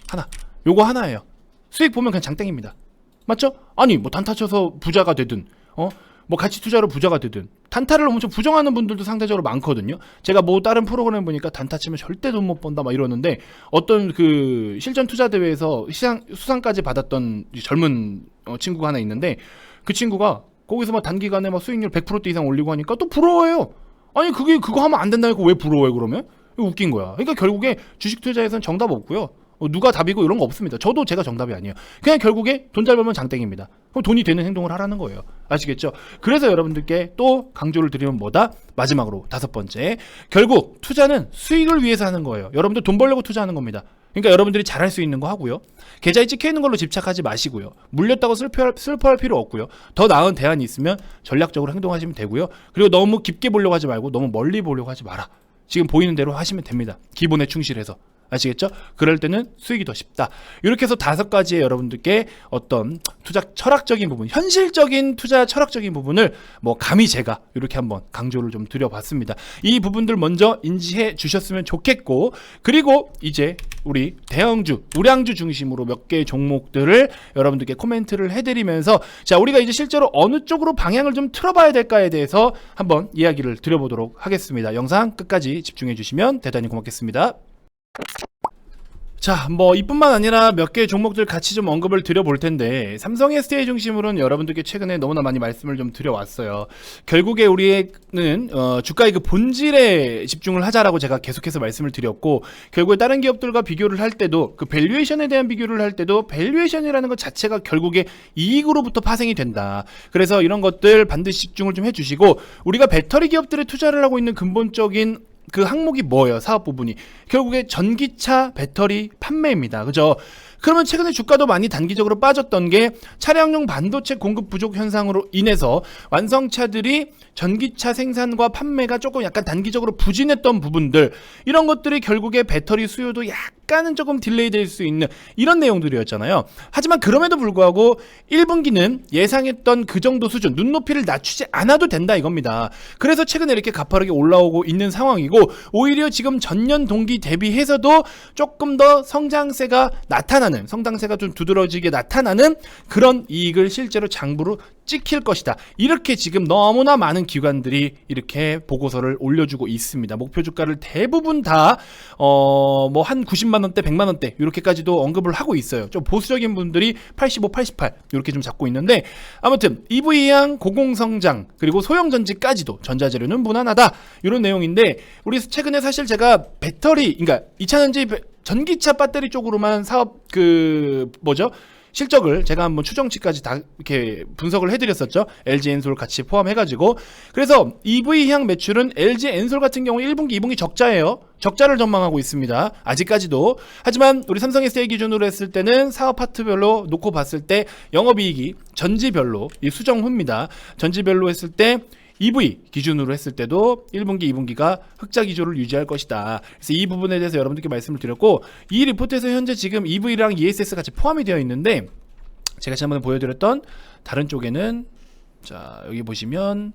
하나. 요거 하나예요. 수익 보면 그냥 장땡입니다. 맞죠? 아니 뭐 단타 쳐서 부자가 되든 뭐 가치 투자로 부자가 되든 단타를 엄청 부정하는 분들도 상대적으로 많거든요. 제가 뭐 다른 프로그램 보니까 단타 치면 절대 돈 못 번다 막 이러는데 어떤 그 실전 투자 대회에서 수상까지 받았던 젊은 친구가 하나 있는데 그 친구가 거기서 막 단기간에 막 수익률 100%대 이상 올리고 하니까 또 부러워해요. 아니 그거 하면 안 된다니까 왜 부러워해 그러면? 웃긴 거야. 그러니까 결국에 주식 투자에서는 정답 없고요. 누가 답이고 이런 거 없습니다. 저도 제가 정답이 아니에요. 그냥 결국에 돈 잘 벌면 장땡입니다. 그럼 돈이 되는 행동을 하라는 거예요. 아시겠죠? 그래서 여러분들께 또 강조를 드리면 뭐다? 마지막으로 5번째. 결국 투자는 수익을 위해서 하는 거예요. 여러분들 돈 벌려고 투자하는 겁니다. 그러니까 여러분들이 잘할 수 있는 거 하고요. 계좌에 찍혀있는 걸로 집착하지 마시고요. 물렸다고 슬퍼할 필요 없고요. 더 나은 대안이 있으면 전략적으로 행동하시면 되고요. 그리고 너무 깊게 보려고 하지 말고 너무 멀리 보려고 하지 마라. 지금 보이는 대로 하시면 됩니다. 기본에 충실해서. 아시겠죠? 그럴 때는 수익이 더 쉽다. 이렇게 해서 5가지의 여러분들께 어떤 투자 철학적인 부분, 현실적인 투자 철학적인 부분을 뭐 감히 제가 이렇게 한번 강조를 좀 드려봤습니다. 이 부분들 먼저 인지해 주셨으면 좋겠고, 그리고 이제 우리 대형주, 우량주 중심으로 몇 개의 종목들을 여러분들께 코멘트를 해드리면서 자, 우리가 이제 실제로 어느 쪽으로 방향을 좀 틀어봐야 될까에 대해서 한번 이야기를 드려보도록 하겠습니다. 영상 끝까지 집중해 주시면 대단히 고맙겠습니다. 자, 뭐 이뿐만 아니라 몇 개의 종목들 같이 좀 언급을 드려볼 텐데, 삼성 SDI 중심으로는 여러분들께 최근에 너무나 많이 말씀을 좀 드려왔어요. 결국에 우리는 주가의 그 본질에 집중을 하자라고 제가 계속해서 말씀을 드렸고, 결국에 다른 기업들과 비교를 할 때도 그 밸류에이션에 대한 비교를 할 때도 밸류에이션이라는 것 자체가 결국에 이익으로부터 파생이 된다. 그래서 이런 것들 반드시 집중을 좀 해주시고, 우리가 배터리 기업들에 투자를 하고 있는 근본적인 그 항목이 뭐예요? 사업 부분이 결국에 전기차 배터리 판매입니다. 그죠? 그러면 최근에 주가도 많이 단기적으로 빠졌던 게 차량용 반도체 공급 부족 현상으로 인해서 완성차들이 전기차 생산과 판매가 조금 약간 단기적으로 부진했던 부분들, 이런 것들이 결국에 배터리 수요도 약간은 조금 딜레이 될 수 있는 이런 내용들이었잖아요. 하지만 그럼에도 불구하고 1분기는 예상했던 그 정도 수준, 눈높이를 낮추지 않아도 된다 이겁니다. 그래서 최근에 이렇게 가파르게 올라오고 있는 상황이고, 오히려 지금 전년 동기 대비해서도 조금 더 성장세가 좀 두드러지게 나타나는 그런 이익을 실제로 장부로 찍힐 것이다. 이렇게 지금 너무나 많은 기관들이 이렇게 보고서를 올려주고 있습니다. 목표 주가를 대부분 다 뭐 한 90만 50만원대 100만원대 이렇게까지도 언급을 하고 있어요. 좀 보수적인 분들이 85, 88 이렇게 좀 잡고 있는데, 아무튼 EV향, 고공성장, 그리고 소형전지까지도 전자재료는 무난하다 이런 내용인데, 우리 최근에 사실 제가 배터리, 그러니까 2차전지 전기차 배터리 쪽으로만 사업 실적을 제가 한번 추정치까지 다 이렇게 분석을 해드렸었죠. LG 엔솔 같이 포함해가지고. 그래서 EV향 매출은 LG 엔솔 같은 경우 1분기, 2분기 적자예요. 적자를 전망하고 있습니다. 아직까지도. 하지만 우리 삼성 SDI 기준으로 했을 때는 사업 파트별로 놓고 봤을 때 영업이익이 전지별로 이 수정후입니다. 전지별로 했을 때 EV 기준으로 했을 때도 1분기, 2분기가 흑자 기조를 유지할 것이다. 그래서 이 부분에 대해서 여러분들께 말씀을 드렸고, 이 리포트에서 현재 지금 EV랑 ESS 같이 포함이 되어 있는데, 제가 지난번에 보여드렸던 다른 쪽에는, 자 여기 보시면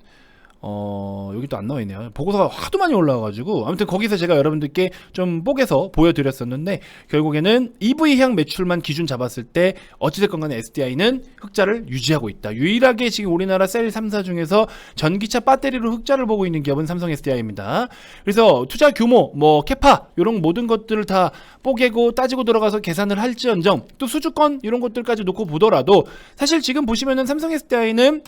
여기 또 안 나와 있네요. 보고서가 하도 많이 올라와가지고, 아무튼 거기서 제가 여러분들께 좀 뽀개서 보여드렸었는데, 결국에는 EV향 매출만 기준 잡았을 때 어찌됐건 간에 SDI는 흑자를 유지하고 있다. 유일하게 지금 우리나라 셀 3사 중에서 전기차 배터리로 흑자를 보고 있는 기업은 삼성 SDI입니다. 그래서 투자 규모, 캐파 이런 모든 것들을 다 뽀개고 따지고 들어가서 계산을 할지언정, 또 수주권 이런 것들까지 놓고 보더라도, 사실 지금 보시면은 삼성 SDI는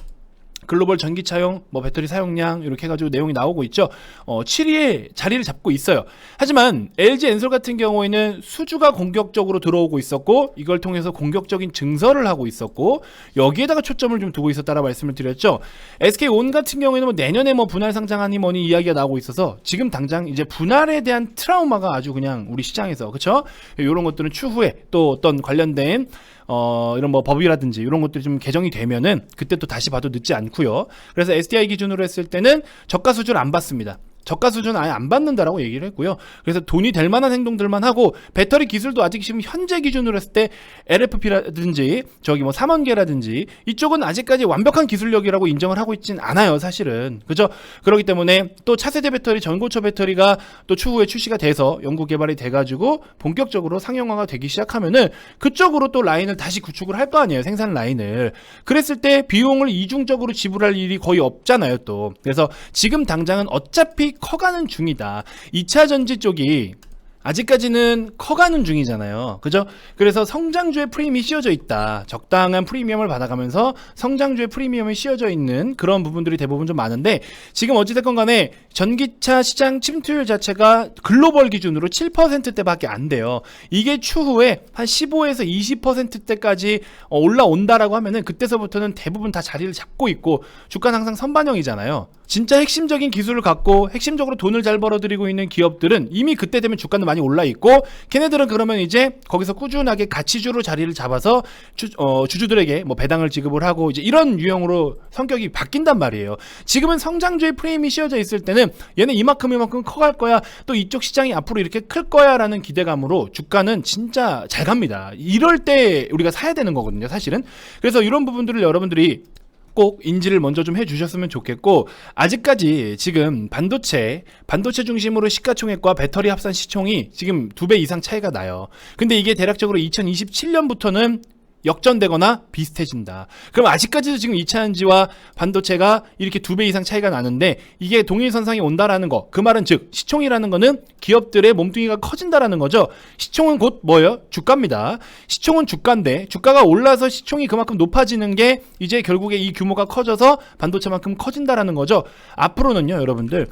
글로벌 전기차용 배터리 사용량 이렇게 해가지고 내용이 나오고 있죠. 7위에 자리를 잡고 있어요. 하지만 LG 엔솔 같은 경우에는 수주가 공격적으로 들어오고 있었고, 이걸 통해서 공격적인 증설을 하고 있었고, 여기에다가 초점을 좀 두고 있었다라 말씀을 드렸죠. SK온 같은 경우에는 내년에 분할 상장하니 뭐니 이야기가 나오고 있어서, 지금 당장 이제 분할에 대한 트라우마가 아주 그냥 우리 시장에서, 그쵸? 이런 것들은 추후에 또 어떤 관련된 이런 법이라든지 이런 것들이 좀 개정이 되면은 그때 또 다시 봐도 늦지 않고요. 그래서 SDI 기준으로 했을 때는 저가 수주를 안 받습니다. 저가 수준 아예 안 받는다라고 얘기를 했고요. 그래서 돈이 될 만한 행동들만 하고, 배터리 기술도 아직 지금 현재 기준으로 했을 때 LFP라든지 삼원계라든지 이쪽은 아직까지 완벽한 기술력이라고 인정을 하고 있진 않아요, 사실은. 그죠? 그렇기 때문에 또 차세대 배터리, 전고체 배터리가 또 추후에 출시가 돼서 연구 개발이 돼가지고 본격적으로 상용화가 되기 시작하면은 그쪽으로 또 라인을 다시 구축을 할 거 아니에요, 생산 라인을. 그랬을 때 비용을 이중적으로 지불할 일이 거의 없잖아요, 또. 그래서 지금 당장은 어차피 커가는 중이다. 2차 전지 쪽이 아직까지는 커가는 중이잖아요. 그죠? 그래서 성장주의 프리미엄이 씌워져 있다. 적당한 프리미엄을 받아가면서 성장주의 프리미엄이 씌워져 있는 그런 부분들이 대부분 좀 많은데, 지금 어찌됐건 간에 전기차 시장 침투율 자체가 글로벌 기준으로 7%대밖에 안 돼요. 이게 추후에 한 15에서 20%대까지 올라온다라고 하면은 그때서부터는 대부분 다 자리를 잡고 있고, 주가는 항상 선반영이잖아요. 진짜 핵심적인 기술을 갖고 핵심적으로 돈을 잘 벌어들이고 있는 기업들은 이미 그때 되면 주가는 많이 올라 있고, 걔네들은 그러면 이제 거기서 꾸준하게 가치주로 자리를 잡아서 주주들에게 배당을 지급을 하고, 이제 이런 유형으로 성격이 바뀐단 말이에요. 지금은 성장주의 프레임이 씌워져 있을 때는 얘는 이만큼 커갈 거야, 또 이쪽 시장이 앞으로 이렇게 클 거야 라는 기대감으로 주가는 진짜 잘 갑니다. 이럴 때 우리가 사야 되는 거거든요, 사실은. 그래서 이런 부분들을 여러분들이 꼭 인지를 먼저 좀 해주셨으면 좋겠고, 아직까지 지금 반도체 중심으로 시가총액과 배터리 합산 시총이 지금 2배 이상 차이가 나요. 근데 이게 대략적으로 2027년부터는 역전되거나 비슷해진다. 그럼 아직까지도 지금 2차전지와 반도체가 이렇게 2배 이상 차이가 나는데, 이게 동일선상에 온다라는 거, 그 말은 즉 시총이라는 거는 기업들의 몸뚱이가 커진다라는 거죠. 시총은 곧 뭐예요? 주가입니다. 시총은 주가인데, 주가가 올라서 시총이 그만큼 높아지는 게 이제 결국에 이 규모가 커져서 반도체만큼 커진다라는 거죠. 앞으로는요, 여러분들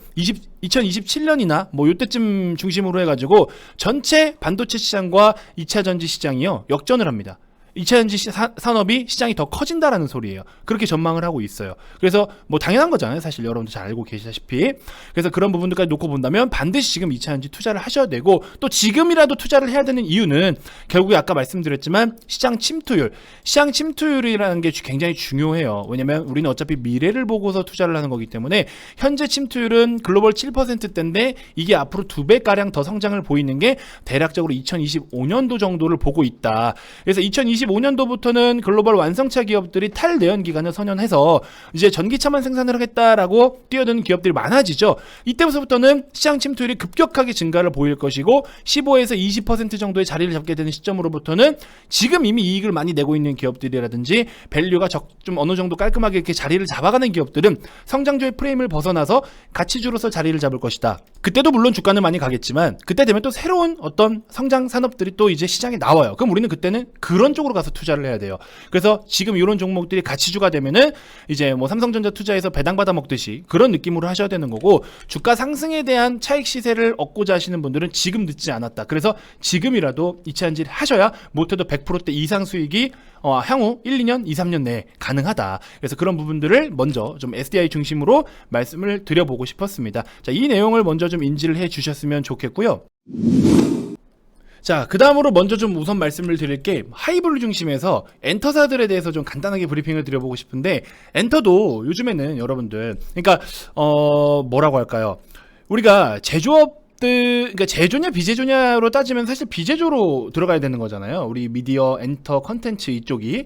2027년이나 요때쯤 중심으로 해가지고 전체 반도체 시장과 2차전지 시장이요 역전을 합니다. 2차전지 산업이 시장이 더 커진다라는 소리예요. 그렇게 전망을 하고 있어요. 그래서 당연한 거잖아요, 사실. 여러분도 잘 알고 계시다시피. 그래서 그런 부분들까지 놓고 본다면 반드시 지금 2차전지 투자를 하셔야 되고, 또 지금이라도 투자를 해야 되는 이유는 결국에 아까 말씀드렸지만 시장 침투율이라는 게 굉장히 중요해요. 왜냐면 우리는 어차피 미래를 보고서 투자를 하는 거기 때문에, 현재 침투율은 글로벌 7%대인데 이게 앞으로 2배가량 더 성장을 보이는 게 대략적으로 2025년도 정도를 보고 있다. 그래서 2025 2025년도부터는 글로벌 완성차 기업들이 탈내연 기관을 선언해서 이제 전기차만 생산을 하겠다라고 뛰어드는 기업들이 많아지죠. 이때부터는 시장 침투율이 급격하게 증가를 보일 것이고 15에서 20% 정도의 자리를 잡게 되는 시점으로부터는 지금 이미 이익을 많이 내고 있는 기업들이라든지 밸류가 좀 어느 정도 깔끔하게 이렇게 자리를 잡아가는 기업들은 성장주의 프레임을 벗어나서 가치주로서 자리를 잡을 것이다. 그때도 물론 주가는 많이 가겠지만 그때 되면 또 새로운 어떤 성장 산업들이 또 이제 시장에 나와요. 그럼 우리는 그때는 그런 쪽으로 가서 투자를 해야 돼요. 그래서 지금 이런 종목들이 가치주가 되면은 이제 뭐 삼성전자 투자해서 배당 받아 먹듯이 그런 느낌으로 하셔야 되는 거고, 주가 상승에 대한 차익 시세를 얻고자 하시는 분들은 지금 늦지 않았다. 그래서 지금이라도 이차한질 하셔야 못해도 100%대 이상 수익이 향후 1, 2년, 2, 3년 내에 가능하다. 그래서 그런 부분들을 먼저 좀 SDI 중심으로 말씀을 드려보고 싶었습니다. 자, 이 내용을 먼저 좀 인지를 해 주셨으면 좋겠고요. 자, 그 다음으로 먼저 좀 우선 말씀을 드릴 게 하이블루 중심에서 엔터사들에 대해서 좀 간단하게 브리핑을 드려보고 싶은데, 엔터도 요즘에는 여러분들, 그러니까 뭐라고 할까요? 우리가 그러니까 제조냐 비제조냐로 따지면 사실 비제조로 들어가야 되는 거잖아요. 우리 미디어, 엔터, 컨텐츠 이쪽이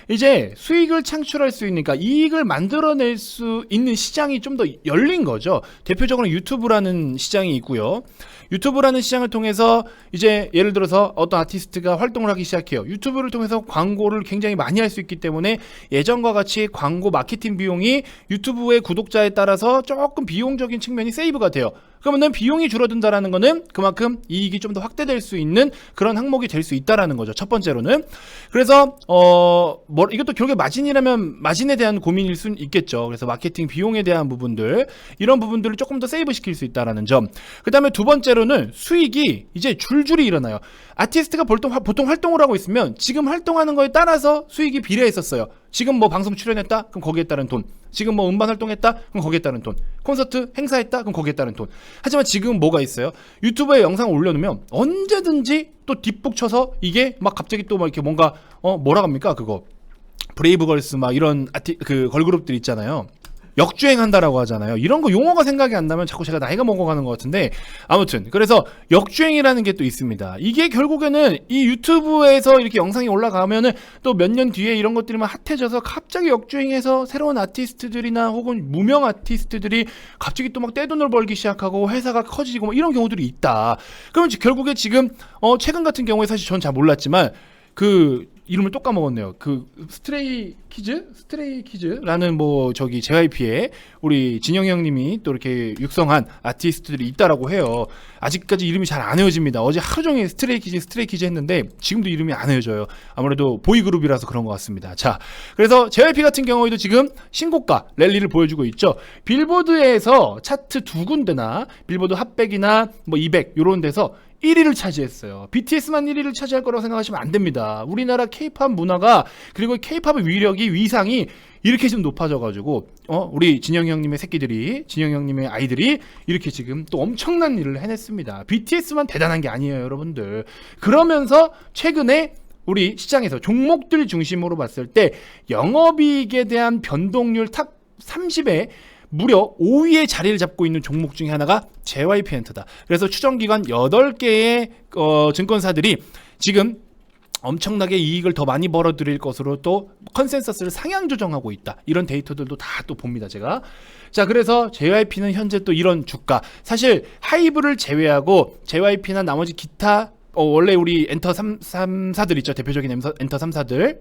이제 수익을 창출할 수 있으니까 이익을 만들어낼 수 있는 시장이 좀 더 열린 거죠. 대표적으로 유튜브라는 시장이 있고요. 유튜브라는 시장을 통해서 이제 예를 들어서 어떤 아티스트가 활동을 하기 시작해요. 유튜브를 통해서 광고를 굉장히 많이 할 수 있기 때문에 예전과 같이 광고 마케팅 비용이 유튜브의 구독자에 따라서 조금 비용적인 측면이 세이브가 돼요. 그러면은 비용이 줄어든다라는 거는 그만큼 이익이 좀 더 확대될 수 있는 그런 항목이 될 수 있다라는 거죠. 첫 번째로는. 그래서 이것도 결국에 마진이라면 마진에 대한 고민일 수는 있겠죠. 그래서 마케팅 비용에 대한 부분들, 이런 부분들을 조금 더 세이브 시킬 수 있다라는 점. 그다음에 두 번째로는 수익이 이제 줄줄이 일어나요. 아티스트가 보통 활동을 하고 있으면 지금 활동하는 거에 따라서 수익이 비례했었어요. 지금 뭐 방송 출연했다? 그럼 거기에 따른 돈. 지금 뭐 음반 활동했다? 그럼 거기에 따른 돈. 콘서트 행사했다? 그럼 거기에 따른 돈. 하지만 지금 뭐가 있어요? 유튜브에 영상을 올려놓으면 언제든지 또 뒷북 쳐서 이게 막 갑자기 또 막 이렇게 뭔가 뭐라 합니까? 그거 브레이브걸스 막 이런 그 걸그룹들 있잖아요. 역주행한다라고 하잖아요. 이런 거 용어가 생각이 안 나면 자꾸 제가 나이가 먹어가는 것 같은데, 아무튼 그래서 역주행이라는 게 또 있습니다. 이게 결국에는 이 유튜브에서 이렇게 영상이 올라가면은 또 몇 년 뒤에 이런 것들이 막 핫해져서 갑자기 역주행해서 새로운 아티스트들이나 혹은 무명 아티스트들이 갑자기 또 막 떼돈을 벌기 시작하고 회사가 커지고 뭐 이런 경우들이 있다. 그러면 결국에 지금 최근 같은 경우에 사실 전 잘 몰랐지만 그 이름을 또 까먹었네요. 그 스트레이 키즈라는 뭐 저기 JYP에 우리 진영이 형님이 또 이렇게 육성한 아티스트들이 있다라고 해요. 아직까지 이름이 잘 안 외워집니다. 어제 하루 종일 스트레이 키즈 했는데 지금도 이름이 안 외워져요. 아무래도 보이그룹이라서 그런 것 같습니다. 자, 그래서 JYP 같은 경우에도 지금 신고가 랠리를 보여주고 있죠. 빌보드에서 차트 두 군데나 빌보드 핫백이나 뭐 200 이런 데서 1위를 차지했어요. BTS만 1위를 차지할 거라고 생각하시면 안 됩니다. 우리나라 K-팝 문화가, 그리고 K-팝의 위상이 이렇게 좀 높아져가지고 우리 진영이 형님의 새끼들이, 진영이 형님의 아이들이 이렇게 지금 또 엄청난 일을 해냈습니다. BTS만 대단한 게 아니에요, 여러분들. 그러면서 최근에 우리 시장에서 종목들 중심으로 봤을 때 영업이익에 대한 변동률 탑 30에 무려 5위에 자리를 잡고 있는 종목 중에 하나가 JYP 엔터다. 그래서 추정기관 8개의 증권사들이 지금 엄청나게 이익을 더 많이 벌어들일 것으로 또 컨센서스를 상향 조정하고 있다. 이런 데이터들도 다 또 봅니다, 제가. 자, 그래서 JYP는 현재 또 이런 주가, 사실 하이브를 제외하고 JYP나 나머지 기타 원래 우리 엔터 3사들 있죠. 대표적인 엔터 3사들.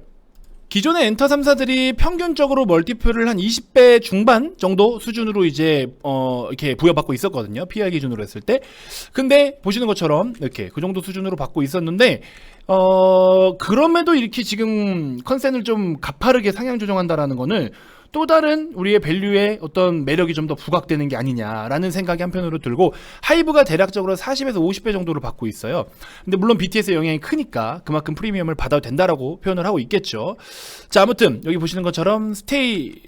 기존의 엔터 3사들이 평균적으로 멀티플을 한 20배 중반 정도 수준으로 이제 이렇게 부여받고 있었거든요. PR 기준으로 했을 때. 근데 보시는 것처럼 이렇게 그 정도 수준으로 받고 있었는데 그럼에도 이렇게 지금 컨센을 좀 가파르게 상향 조정한다라는 거는 또 다른 우리의 밸류의 어떤 매력이 좀 더 부각되는 게 아니냐라는 생각이 한편으로 들고, 하이브가 대략적으로 40에서 50배 정도를 받고 있어요. 근데 물론 BTS의 영향이 크니까 그만큼 프리미엄을 받아도 된다라고 표현을 하고 있겠죠. 자, 아무튼 여기 보시는 것처럼 스트레이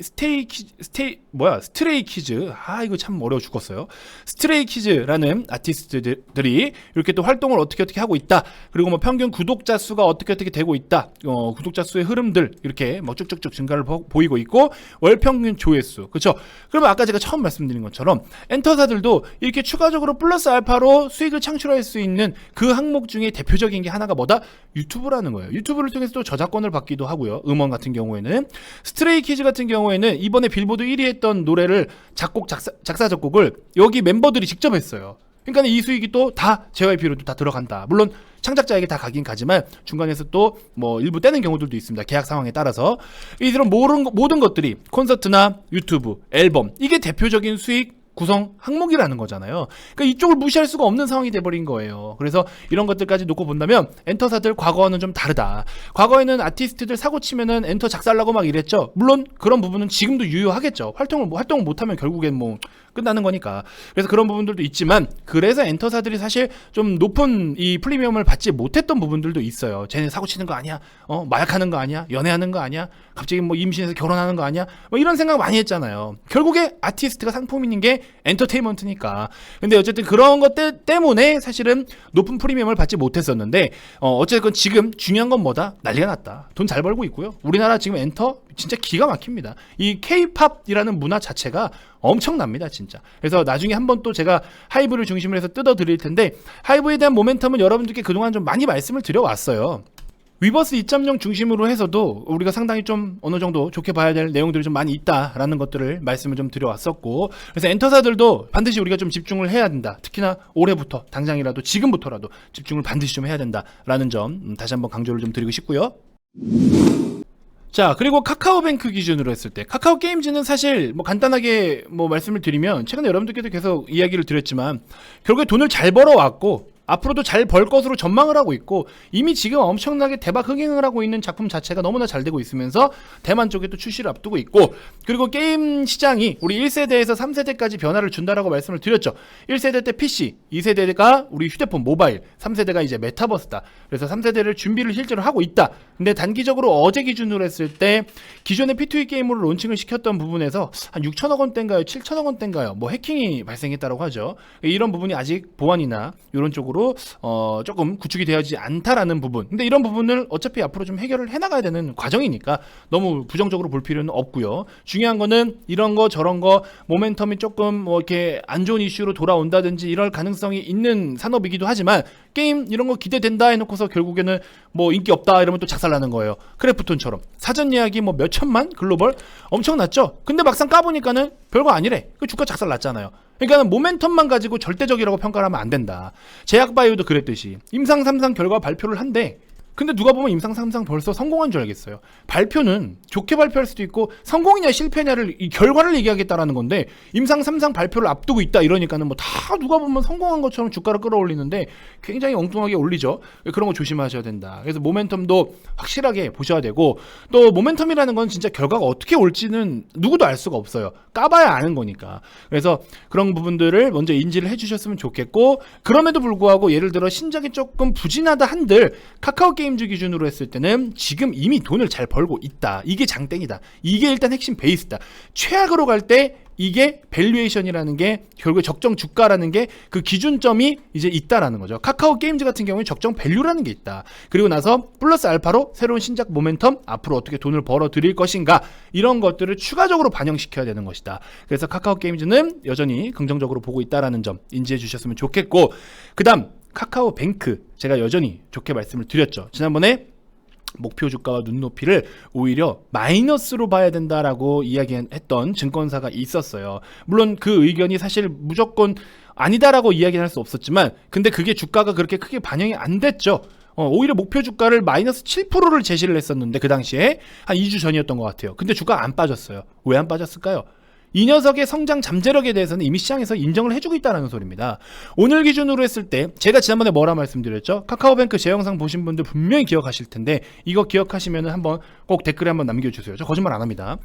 키즈, 이거 참 어려워 죽겠어요. 스트레이 키즈라는 아티스트들이 이렇게 또 활동을 어떻게 하고 있다. 그리고 뭐 평균 구독자 수가 어떻게 되고 있다. 구독자 수의 흐름들 이렇게 뭐 쭉쭉쭉 증가를 보이고 있고, 월 평균 조회수. 그렇죠? 그러면 아까 제가 처음 말씀드린 것처럼 엔터사들도 이렇게 추가적으로 플러스 알파로 수익을 창출할 수 있는 그 항목 중에 대표적인 게 하나가 뭐다? 유튜브라는 거예요. 유튜브를 통해서 또 저작권을 받기도 하고요. 음원 같은 경우에는 스트레이키즈 같은 경우에는 이번에 빌보드 1위 했던 노래를 작사 작곡을 여기 멤버들이 직접 했어요. 그러니까 이 수익이 또 다 JYP로 다 들어간다. 물론 창작자에게 다 가긴 가지만 중간에서 또 뭐 일부 떼는 경우들도 있습니다. 계약 상황에 따라서. 이런 모든 것들이 콘서트나 유튜브, 앨범 이게 대표적인 수익 구성 항목이라는 거잖아요. 그러니까 이쪽을 무시할 수가 없는 상황이 돼버린 거예요. 그래서 이런 것들까지 놓고 본다면 엔터사들 과거와는 좀 다르다. 과거에는 아티스트들 사고 치면은 엔터 작살나고 막 이랬죠. 물론 그런 부분은 지금도 유효하겠죠. 활동을 못하면 결국엔 뭐 끝나는 거니까. 그래서 그런 부분들도 있지만 그래서 엔터사들이 사실 좀 높은 이 프리미엄을 받지 못했던 부분들도 있어요. 쟤네 사고 치는 거 아니야? 마약하는 거 아니야? 연애하는 거 아니야? 갑자기 뭐 임신해서 결혼하는 거 아니야? 뭐 이런 생각 많이 했잖아요. 결국에 아티스트가 상품인 게 엔터테인먼트니까. 근데 어쨌든 그런 것 때문에 사실은 높은 프리미엄을 받지 못했었는데 어쨌든 지금 중요한 건 뭐다? 난리가 났다. 돈 잘 벌고 있고요. 우리나라 지금 엔터 진짜 기가 막힙니다. 이 K-팝이라는 문화 자체가 엄청납니다, 진짜. 그래서 나중에 한번 또 제가 하이브를 중심으로 해서 뜯어 드릴 텐데 하이브에 대한 모멘텀은 여러분들께 그동안 좀 많이 말씀을 드려왔어요. 위버스 2.0 중심으로 해서도 우리가 상당히 좀 어느 정도 좋게 봐야 될 내용들이 좀 많이 있다라는 것들을 말씀을 좀 드려왔었고, 그래서 엔터사들도 반드시 우리가 좀 집중을 해야 된다. 특히나 올해부터 당장이라도 지금부터라도 집중을 반드시 좀 해야 된다라는 점 다시 한번 강조를 좀 드리고 싶고요. 자, 그리고 카카오뱅크 기준으로 했을 때 카카오 게임즈는 사실 뭐 간단하게 뭐 말씀을 드리면 최근에 여러분들께도 계속 이야기를 드렸지만 결국에 돈을 잘 벌어왔고 앞으로도 잘 벌 것으로 전망을 하고 있고 이미 지금 엄청나게 대박 흥행을 하고 있는 작품 자체가 너무나 잘 되고 있으면서 대만 쪽에 또 출시를 앞두고 있고, 그리고 게임 시장이 우리 1세대에서 3세대까지 변화를 준다라고 말씀을 드렸죠. 1세대 때 PC, 2세대가 우리 휴대폰 모바일, 3세대가 이제 메타버스다. 그래서 3세대를 준비를 실제로 하고 있다. 근데 단기적으로 어제 기준으로 했을 때 기존의 P2E 게임으로 론칭을 시켰던 부분에서 한 6천억 원대인가요? 7천억 원대인가요? 뭐 해킹이 발생했다고 하죠. 이런 부분이 아직 보완이나 이런 쪽으로 조금 구축이 되어지지 않다라는 부분. 근데 이런 부분을 어차피 앞으로 좀 해결을 해나가야 되는 과정이니까 너무 부정적으로 볼 필요는 없고요. 중요한 거는 이런 거 저런 거 모멘텀이 조금 뭐 이렇게 안 좋은 이슈로 돌아온다든지 이럴 가능성이 있는 산업이기도 하지만 게임 이런 거 기대된다 해놓고서 결국에는 뭐 인기 없다 이러면 또 작살나는 거예요. 크래프톤처럼 사전 예약이 뭐 몇 천만 글로벌 엄청났죠. 근데 막상 까보니까는 별거 아니래. 그 주가 작살났잖아요. 그러니까 모멘텀만 가지고 절대적이라고 평가를 하면 안 된다. 제약바이오도 그랬듯이 임상 3상 결과 발표를 한대. 근데 누가 보면 임상 3상 벌써 성공한 줄 알겠어요. 발표는 좋게 발표할 수도 있고 성공이냐 실패냐를 이 결과를 얘기하겠다라는 건데 임상 3상 발표를 앞두고 있다 이러니까는 뭐 다 누가 보면 성공한 것처럼 주가를 끌어올리는데 굉장히 엉뚱하게 올리죠. 그런 거 조심하셔야 된다. 그래서 모멘텀도 확실하게 보셔야 되고, 또 모멘텀이라는 건 진짜 결과가 어떻게 올지는 누구도 알 수가 없어요. 까봐야 아는 거니까. 그래서 그런 부분들을 먼저 인지를 해주셨으면 좋겠고, 그럼에도 불구하고 예를 들어 신작이 조금 부진하다 한들 카카오 게임즈 기준으로 했을 때는 지금 이미 돈을 잘 벌고 있다. 이게 장땡이다. 이게 일단 핵심 베이스다. 최악으로 갈 때 이게 밸류에이션이라는 게 결국에 적정 주가라는 게 그 기준점이 이제 있다라는 거죠. 카카오 게임즈 같은 경우에 적정 밸류라는 게 있다. 그리고 나서 플러스 알파로 새로운 신작 모멘텀, 앞으로 어떻게 돈을 벌어 드릴 것인가, 이런 것들을 추가적으로 반영시켜야 되는 것이다. 그래서 카카오 게임즈는 여전히 긍정적으로 보고 있다라는 점 인지해 주셨으면 좋겠고, 그다음 카카오뱅크 제가 여전히 좋게 말씀을 드렸죠. 지난번에 목표 주가와 눈높이를 오히려 마이너스로 봐야 된다라고 이야기했던 증권사가 있었어요. 물론 그 의견이 사실 무조건 아니다라고 이야기는 할 수 없었지만, 근데 그게 주가가 그렇게 크게 반영이 안 됐죠. 오히려 목표 주가를 마이너스 7%를 제시를 했었는데 그 당시에 한 2주 전이었던 것 같아요. 근데 주가가 안 빠졌어요. 왜 안 빠졌을까요? 이 녀석의 성장 잠재력에 대해서는 이미 시장에서 인정을 해주고 있다는 소리입니다. 오늘 기준으로 했을 때 제가 지난번에 뭐라 말씀드렸죠? 카카오뱅크 제 영상 보신 분들 분명히 기억하실 텐데 이거 기억하시면 한번 꼭 댓글에 한번 남겨주세요. 저 거짓말 안 합니다.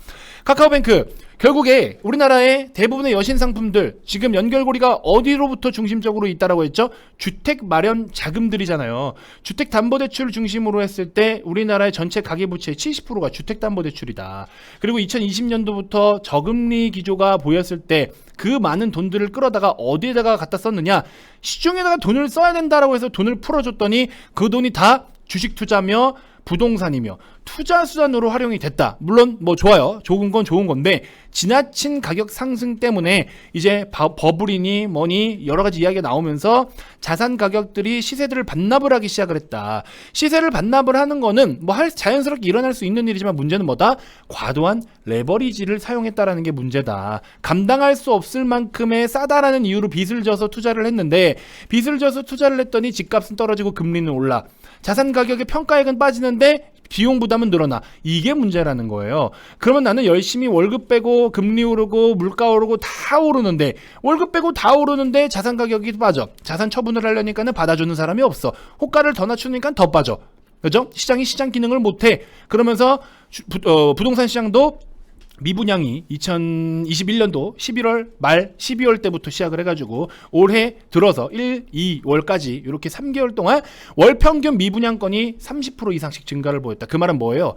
카카오뱅크 결국에 우리나라의 대부분의 여신 상품들 지금 연결고리가 어디로부터 중심적으로 있다라고 했죠? 주택 마련 자금들이잖아요. 주택담보대출을 중심으로 했을 때 우리나라의 전체 가계부채의 70%가 주택담보대출이다. 그리고 2020년도부터 저금리 기조가 보였을 때 그 많은 돈들을 끌어다가 어디에다가 갖다 썼느냐, 시중에다가 돈을 써야 된다라고 해서 돈을 풀어줬더니 그 돈이 다 주식 투자며 부동산이며 투자 수단으로 활용이 됐다. 물론 뭐 좋아요. 좋은 건 좋은 건데 지나친 가격 상승 때문에 이제 버블이니 뭐니 여러 가지 이야기가 나오면서 자산 가격들이 시세들을 반납을 하기 시작을 했다. 시세를 반납을 하는 거는 뭐 자연스럽게 일어날 수 있는 일이지만 문제는 뭐다? 과도한 레버리지를 사용했다라는 게 문제다. 감당할 수 없을 만큼의 싸다라는 이유로 빚을 져서 투자를 했는데 빚을 져서 투자를 했더니 집값은 떨어지고 금리는 올라. 자산 가격의 평가액은 빠지는데 비용 부담은 늘어나. 이게 문제라는 거예요. 그러면 나는 열심히 월급 빼고 금리 오르고 물가 오르고 다 오르는데 월급 빼고 다 오르는데 자산 가격이 빠져. 자산 처분을 하려니까는 받아주는 사람이 없어. 호가를 더 낮추니까 더 빠져. 그죠? 시장이 시장 기능을 못해. 그러면서 부동산 시장도 미분양이 2021년도 11월 말 12월 때부터 시작을 해가지고 올해 들어서 1, 2월까지 이렇게 3개월 동안 월 평균 미분양건이 30% 이상씩 증가를 보였다. 그 말은 뭐예요?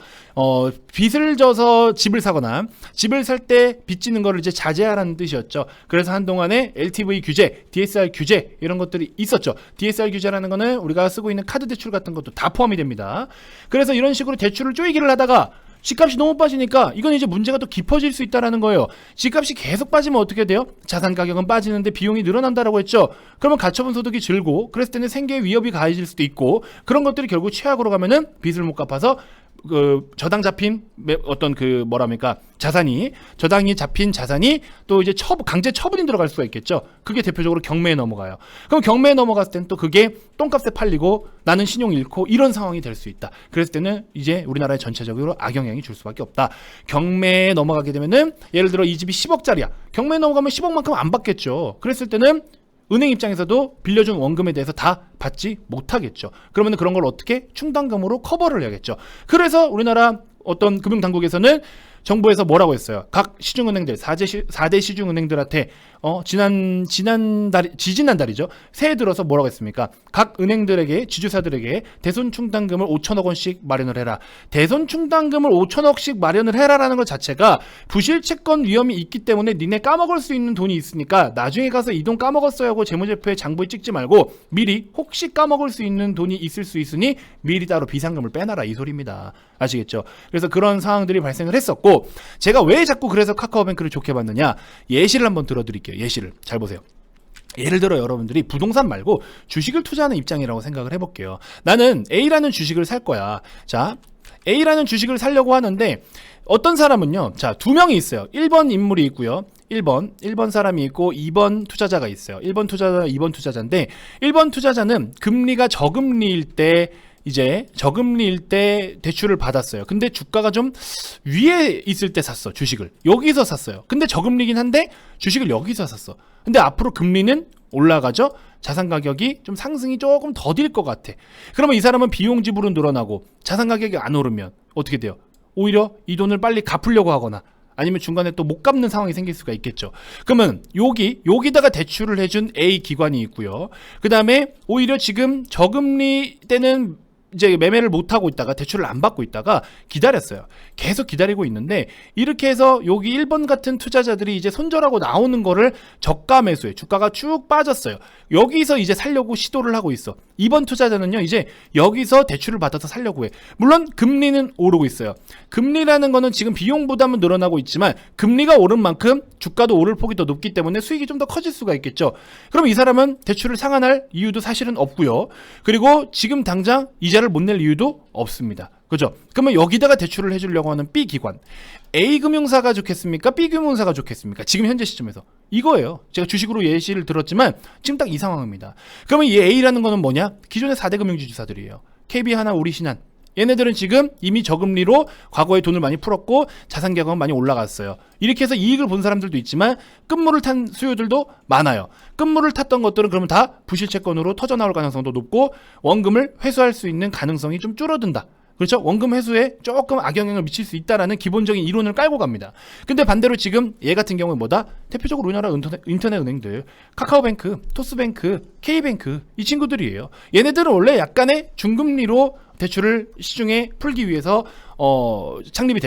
빚을 져서 집을 사거나 집을 살 때 빚지는 거를 이제 자제하라는 뜻이었죠. 그래서 한동안에 LTV 규제, DSR 규제 이런 것들이 있었죠. DSR 규제라는 거는 우리가 쓰고 있는 카드 대출 같은 것도 다 포함이 됩니다. 그래서 이런 식으로 대출을 쪼이기를 하다가 집값이 너무 빠지니까 이건 이제 문제가 더 깊어질 수 있다라는 거예요. 집값이 계속 빠지면 어떻게 돼요? 자산 가격은 빠지는데 비용이 늘어난다라고 했죠. 그러면 가처분 소득이 줄고 그랬을 때는 생계의 위협이 가해질 수도 있고 그런 것들이 결국 최악으로 가면은 빚을 못 갚아서 저당 잡힌 어떤 자산이 저당이 잡힌 자산이 또 이제 강제 처분이 들어갈 수가 있겠죠. 그게 대표적으로 경매에 넘어가요. 그럼 경매에 넘어갔을 때는 또 그게 똥값에 팔리고 나는 신용 잃고 이런 상황이 될 수 있다. 그랬을 때는 이제 우리나라에 전체적으로 악영향이 줄 수밖에 없다. 경매에 넘어가게 되면은 예를 들어 이 집이 10억짜리야. 경매에 넘어가면 10억만큼 안 받겠죠. 그랬을 때는 은행 입장에서도 빌려준 원금에 대해서 다 받지 못하겠죠. 그러면 그런 걸 어떻게 충당금으로 커버를 해야겠죠. 그래서 우리나라 어떤 금융당국에서는 정부에서 뭐라고 했어요? 각 시중은행들 4대 시중은행들한테 지지난달이죠. 새해 들어서 뭐라고 했습니까? 각 은행들에게 지주사들에게 대손 충당금을 5천억 원씩 마련을 해라. 대손 충당금을 5천억씩 마련을 해라라는 것 자체가 부실채권 위험이 있기 때문에 니네 까먹을 수 있는 돈이 있으니까 나중에 가서 이 돈 까먹었어요 하고 재무제표에 장부에 찍지 말고 미리 혹시 까먹을 수 있는 돈이 있을 수 있으니 미리 따로 비상금을 빼놔라 이 소리입니다. 아시겠죠? 그래서 그런 상황들이 발생을 했었고 제가 왜 자꾸 그래서 카카오뱅크를 좋게 봤느냐 예시를 한번 들어드릴게요. 예시를 잘 보세요. 예를 들어 여러분들이 부동산 말고 주식을 투자하는 입장이라고 생각을 해볼게요. 나는 A라는 주식을 살 거야. 자, A라는 주식을 사려고 하는데 어떤 사람은요. 자, 두 명이 있어요. 1번 인물이 있고요. 1번 사람이 있고 2번 투자자가 있어요. 1번 투자자, 2번 투자자인데 1번 투자자는 금리가 저금리일 때 대출을 받았어요. 근데 주가가 좀 위에 있을 때 샀어. 주식을. 여기서 샀어요. 근데 저금리긴 한데 주식을 여기서 샀어. 근데 앞으로 금리는 올라가죠. 자산 가격이 좀 상승이 조금 더딜 것 같아. 그러면 이 사람은 비용 지불은 늘어나고 자산 가격이 안 오르면 어떻게 돼요? 오히려 이 돈을 빨리 갚으려고 하거나 아니면 중간에 또 못 갚는 상황이 생길 수가 있겠죠. 그러면 여기다가 대출을 해준 A 기관이 있고요. 그 다음에 오히려 지금 저금리 때는 이제 매매를 못하고 있다가 대출을 안 받고 있다가 기다렸어요. 계속 기다리고 있는데 이렇게 해서 여기 1번 같은 투자자들이 이제 손절하고 나오는 거를 저가 매수해 주가가 쭉 빠졌어요. 여기서 이제 살려고 시도를 하고 있어. 2번 투자자는요 이제 여기서 대출을 받아서 살려고 해. 물론 금리는 오르고 있어요. 금리라는 거는 지금 비용 부담은 늘어나고 있지만 금리가 오른 만큼 주가도 오를 폭이 더 높기 때문에 수익이 좀 더 커질 수가 있겠죠. 그럼 이 사람은 대출을 상환할 이유도 사실은 없고요. 그리고 지금 당장 이자를 못 낼 이유도 없습니다. 그죠? 그러면 여기다가 대출을 해주려고 하는 B 기관, A 금융사가 좋겠습니까? B 금융사가 좋겠습니까? 지금 현재 시점에서 이거예요. 제가 주식으로 예시를 들었지만 지금 딱 이 상황입니다. 그러면 이 A라는 거는 뭐냐? 기존의 4대 금융지주사들이에요. KB하나, 우리신한. 얘네들은 지금 이미 저금리로 과거에 돈을 많이 풀었고 자산 가격은 많이 올라갔어요. 이렇게 해서 이익을 본 사람들도 있지만 끝물을 탄 수요들도 많아요. 끝물을 탔던 것들은 그러면 다 부실채권으로 터져나올 가능성도 높고 원금을 회수할 수 있는 가능성이 좀 줄어든다. 그렇죠? 원금 회수에 조금 악영향을 미칠 수 있다라는 기본적인 이론을 깔고 갑니다. 근데 반대로 지금 얘 같은 경우는 뭐다? 대표적으로 우리나라 인터넷 은행들 카카오뱅크, 토스뱅크, K뱅크 이 친구들이에요. 얘네들은 원래 약간의 중금리로 대출을 시중에 풀기 위해서 설립이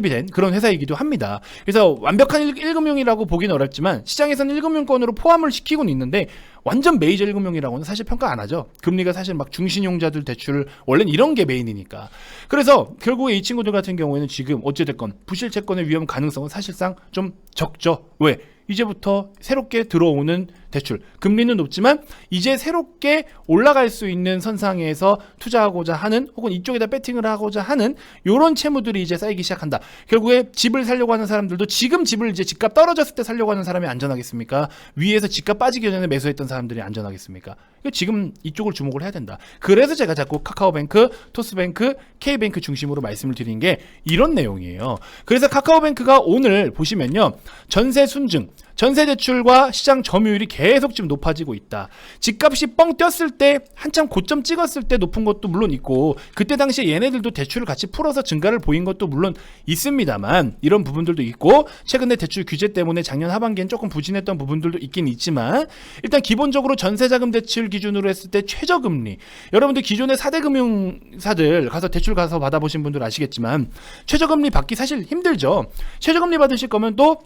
된 그런 회사이기도 합니다. 그래서 완벽한 1금융이라고 보기는 어렵지만 시장에서는 1금융권으로 포함을 시키고는 있는데 완전 메이저 1금융이라고는 사실 평가 안 하죠. 금리가 사실 막 중신용자들 대출 원래는 이런 게 메인이니까. 그래서 결국에 이 친구들 같은 경우에는 지금 어찌됐건 부실 채권의 위험 가능성은 사실상 좀 적죠. 왜? 이제부터 새롭게 들어오는 대출 금리는 높지만 이제 새롭게 올라갈 수 있는 선상에서 투자하고자 하는 혹은 이쪽에다 배팅을 하고자 하는 이런 채무들이 이제 쌓이기 시작한다. 결국에 집을 살려고 하는 사람들도 지금 집을 이제 집값 떨어졌을 때 살려고 하는 사람이 안전하겠습니까? 위에서 집값 빠지기 전에 매수했던 사람들이 안전하겠습니까? 지금 이쪽을 주목을 해야 된다. 그래서 제가 자꾸 카카오뱅크, 토스뱅크, K뱅크 중심으로 말씀을 드린 게 이런 내용이에요. 그래서 카카오뱅크가 오늘 보시면요, 전세 순증, 전세 대출과 시장 점유율이 계속 지금 높아지고 있다. 집값이 뻥 뛰었을 때 한참 고점 찍었을 때 높은 것도 물론 있고 그때 당시에 얘네들도 대출을 같이 풀어서 증가를 보인 것도 물론 있습니다만 이런 부분들도 있고 최근에 대출 규제 때문에 작년 하반기엔 조금 부진했던 부분들도 있긴 있지만 일단 기본적으로 전세자금 대출 기준으로 했을 때 최저금리, 여러분들 기존의 4대 금융사들 가서 대출 가서 받아보신 분들 아시겠지만 최저금리 받기 사실 힘들죠. 최저금리 받으실 거면 또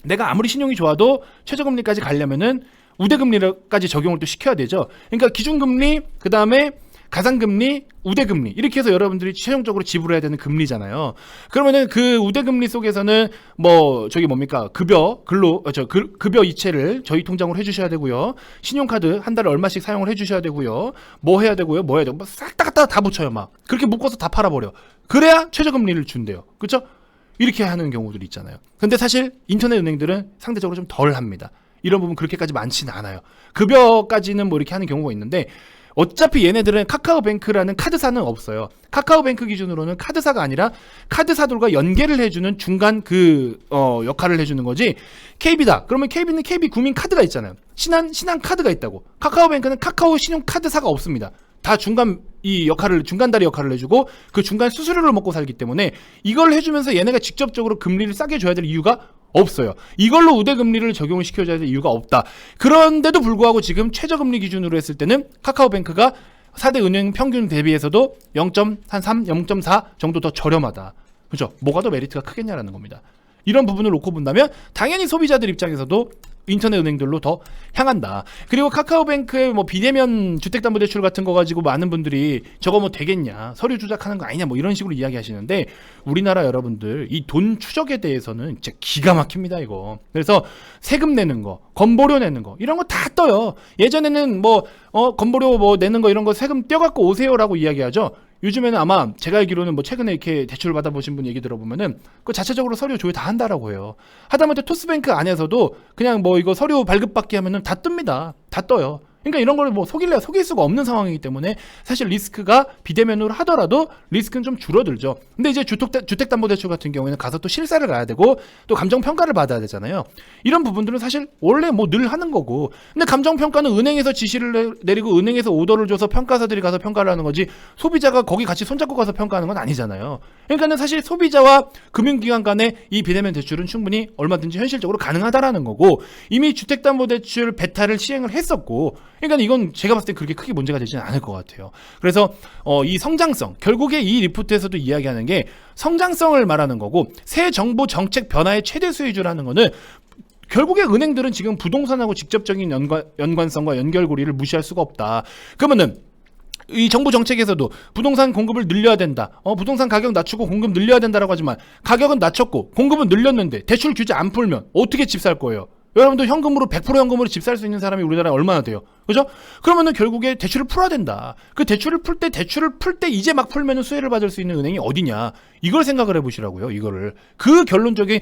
내가 아무리 신용이 좋아도 최저금리까지 가려면은 우대금리까지 적용을 또 시켜야 되죠. 그러니까 기준금리, 그 다음에 가상금리, 우대금리 이렇게 해서 여러분들이 최종적으로 지불해야 되는 금리잖아요. 그러면은 그 우대금리 속에서는 뭐 저기 뭡니까 급여 이체를 저희 통장으로 해주셔야 되고요. 신용카드 한 달에 얼마씩 사용을 해주셔야 되고요. 뭐 해야 되고요. 뭐 해야 되고 싹 다 갖다 다 붙여요. 막 그렇게 묶어서 다 팔아버려. 그래야 최저금리를 준대요. 그렇죠? 이렇게 하는 경우들이 있잖아요. 근데 사실 인터넷 은행들은 상대적으로 좀 덜 합니다. 이런 부분 그렇게까지 많지는 않아요. 급여까지는 뭐 이렇게 하는 경우가 있는데 어차피 얘네들은 카카오뱅크라는 카드사는 없어요. 카카오뱅크 기준으로는 카드사가 아니라 카드사들과 연계를 해주는 중간 역할을 해주는 거지. KB다. 그러면 KB는 KB 국민 카드가 있잖아요. 신한 카드가 있다고. 카카오뱅크는 카카오 신용카드사가 없습니다. 다 중간다리 역할을 해주고 그 중간 수수료를 먹고 살기 때문에 이걸 해주면서 얘네가 직접적으로 금리를 싸게 줘야 될 이유가 없어요. 이걸로 우대금리를 적용을 시켜줘야 될 이유가 없다. 그런데도 불구하고 지금 최저금리 기준으로 했을 때는 카카오뱅크가 4대 은행 평균 대비해서도 0.3, 0.4 정도 더 저렴하다. 그죠? 뭐가 더 메리트가 크겠냐라는 겁니다. 이런 부분을 놓고 본다면 당연히 소비자들 입장에서도 인터넷 은행들로 더 향한다. 그리고 카카오뱅크의 뭐 비대면 주택담보대출 같은 거 가지고 많은 분들이 저거 뭐 되겠냐, 서류 조작하는 거 아니냐, 뭐 이런 식으로 이야기하시는데 우리나라 여러분들 이 돈 추적에 대해서는 진짜 기가 막힙니다 이거. 그래서 세금 내는 거, 건보료 내는 거 이런 거 다 떠요. 예전에는 뭐 건보료 뭐 내는 거 이런 거 세금 떼어갖고 오세요라고 이야기하죠. 요즘에는 아마 제가 알기로는 뭐 최근에 이렇게 대출 받아보신 분 얘기 들어보면은 그 자체적으로 서류 조회 다 한다라고 해요. 하다못해 토스뱅크 안에서도 그냥 뭐 이거 서류 발급받기 하면은 다 뜹니다. 다 떠요. 그러니까 이런 걸 뭐 속일 수가 없는 상황이기 때문에 사실 리스크가 비대면으로 하더라도 리스크는 좀 줄어들죠. 근데 이제 주택담보대출 같은 경우에는 가서 또 실사를 가야 되고 또 감정평가를 받아야 되잖아요. 이런 부분들은 사실 원래 뭐 늘 하는 거고. 근데 감정평가는 은행에서 지시를 내리고 은행에서 오더를 줘서 평가사들이 가서 평가를 하는 거지 소비자가 거기 같이 손잡고 가서 평가하는 건 아니잖아요. 그러니까는 사실 소비자와 금융기관 간의 이 비대면 대출은 충분히 얼마든지 현실적으로 가능하다라는 거고 이미 주택담보대출 베타를 시행을 했었고 그러니까 이건 제가 봤을 때 그렇게 크게 문제가 되지는 않을 것 같아요. 그래서 이 성장성, 결국에 이 리포트에서도 이야기하는 게 성장성을 말하는 거고 새 정부 정책 변화의 최대 수혜주라는 거는 결국에 은행들은 지금 부동산하고 직접적인 연관성과 연결고리를 무시할 수가 없다. 그러면은 이 정부 정책에서도 부동산 공급을 늘려야 된다. 부동산 가격 낮추고 공급 늘려야 된다라고 하지만 가격은 낮췄고 공급은 늘렸는데 대출 규제 안 풀면 어떻게 집 살 거예요? 여러분들 현금으로 100% 현금으로 집 살 수 있는 사람이 우리나라에 얼마나 돼요? 그죠? 그러면은 결국에 대출을 풀어야 된다. 그 대출을 풀 때 이제 막 풀면은 수혜를 받을 수 있는 은행이 어디냐? 이걸 생각을 해보시라고요. 이거를 그 결론적인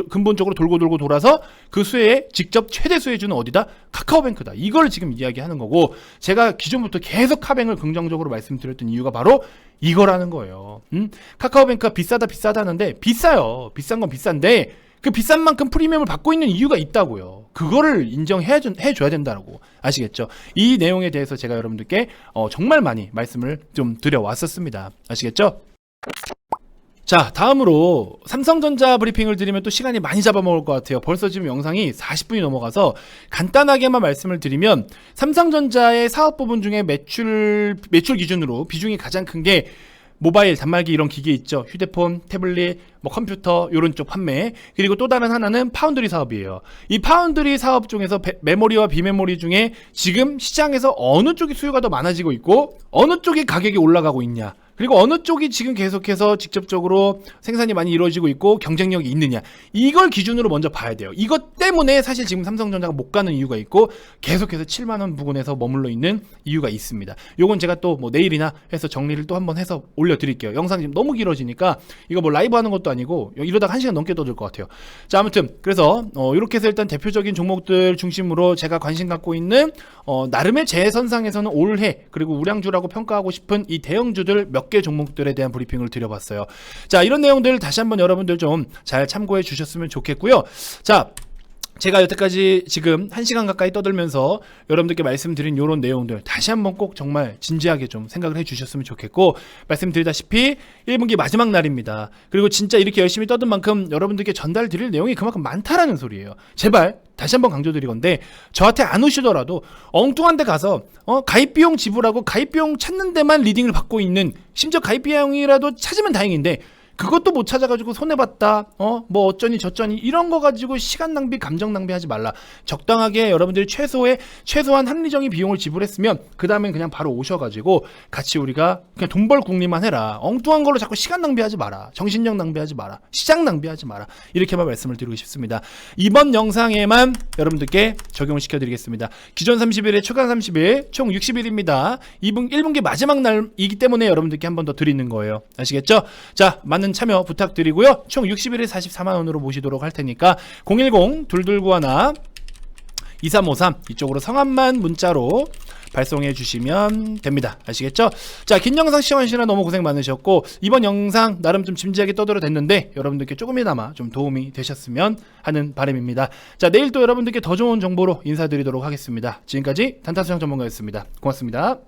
근본적으로 돌고 돌아서 그 수혜의 직접 최대 수혜주는 어디다? 카카오뱅크다. 이걸 지금 이야기하는 거고 제가 기존부터 계속 카뱅을 긍정적으로 말씀드렸던 이유가 바로 이거라는 거예요. 카카오뱅크가 비싸다 하는데 비싸요. 비싼 건 비싼데 그 비싼 만큼 프리미엄을 받고 있는 이유가 있다고요. 그거를 인정해줘야 된다고. 아시겠죠? 이 내용에 대해서 제가 여러분들께 정말 많이 말씀을 좀 드려왔었습니다. 아시겠죠? 자, 다음으로 삼성전자 브리핑을 드리면 또 시간이 많이 잡아먹을 것 같아요. 벌써 지금 영상이 40분이 넘어가서 간단하게만 말씀을 드리면 삼성전자의 사업 부분 중에 매출 기준으로 비중이 가장 큰 게 모바일, 단말기 이런 기기 있죠. 휴대폰, 태블릿, 뭐 컴퓨터 이런 쪽 판매. 그리고 또 다른 하나는 파운드리 사업이에요. 이 파운드리 사업 중에서 메모리와 비메모리 중에 지금 시장에서 어느 쪽이 수요가 더 많아지고 있고 어느 쪽이 가격이 올라가고 있냐. 그리고 어느 쪽이 지금 계속해서 직접적으로 생산이 많이 이루어지고 있고 경쟁력이 있느냐. 이걸 기준으로 먼저 봐야 돼요. 이것 때문에 사실 지금 삼성전자가 못 가는 이유가 있고 계속해서 7만 원 부근에서 머물러 있는 이유가 있습니다. 요건 제가 또 뭐 내일이나 해서 정리를 또 한번 해서 올려드릴게요. 영상이 지금 너무 길어지니까 이거 뭐 라이브 하는 것도 아니고 이러다가 1시간 넘게 떠들 것 같아요. 자, 아무튼 그래서 이렇게 해서 일단 대표적인 종목들 중심으로 제가 관심 갖고 있는 나름의 제 선상에서는 올해 그리고 우량주라고 평가하고 싶은 이 대형주들 몇 개 종목들에 대한 브리핑을 드려봤어요. 자, 이런 내용들 다시 한번 여러분들 좀 잘 참고해 주셨으면 좋겠고요. 자, 제가 여태까지 지금 1시간 가까이 떠들면서 여러분들께 말씀드린 이런 내용들 다시 한번 꼭 정말 진지하게 좀 생각을 해 주셨으면 좋겠고, 말씀드리다시피 1분기 마지막 날입니다. 그리고 진짜 이렇게 열심히 떠든 만큼 여러분들께 전달 드릴 내용이 그만큼 많다라는 소리예요. 제발 다시 한번 강조드리건데 저한테 안 오시더라도 엉뚱한 데 가서 가입 비용 지불하고 가입 비용 찾는 데만 리딩을 받고 있는, 심지어 가입 비용이라도 찾으면 다행인데 그것도 못 찾아가지고 손해봤다, 뭐 어쩌니 저쩌니 이런 거 가지고 시간 낭비, 감정 낭비하지 말라. 적당하게 여러분들이 최소한 합리적인 비용을 지불했으면 그 다음엔 그냥 바로 오셔가지고 같이 우리가 그냥 돈 벌 궁리만 해라. 엉뚱한 걸로 자꾸 시간 낭비하지 마라. 정신력 낭비하지 마라. 시장 낭비하지 마라. 이렇게만 말씀을 드리고 싶습니다. 이번 영상에만 여러분들께 적용을 시켜드리겠습니다. 기존 30일에 추가 30일 총 60일입니다. 1분기 마지막 날이기 때문에 여러분들께 한 번 더 드리는 거예요. 아시겠죠? 자, 많은 참여 부탁드리고요. 총 60일에 44만 원으로 모시도록 할 테니까 010-2291-2353 이쪽으로 성함만 문자로 발송해 주시면 됩니다. 아시겠죠? 자, 긴 영상 시청하시느라 너무 고생 많으셨고 이번 영상 나름 좀 진지하게 떠들어댔는데 여러분들께 조금이나마 좀 도움이 되셨으면 하는 바람입니다. 자, 내일 또 여러분들께 더 좋은 정보로 인사드리도록 하겠습니다. 지금까지 단타수영 전문가였습니다. 고맙습니다.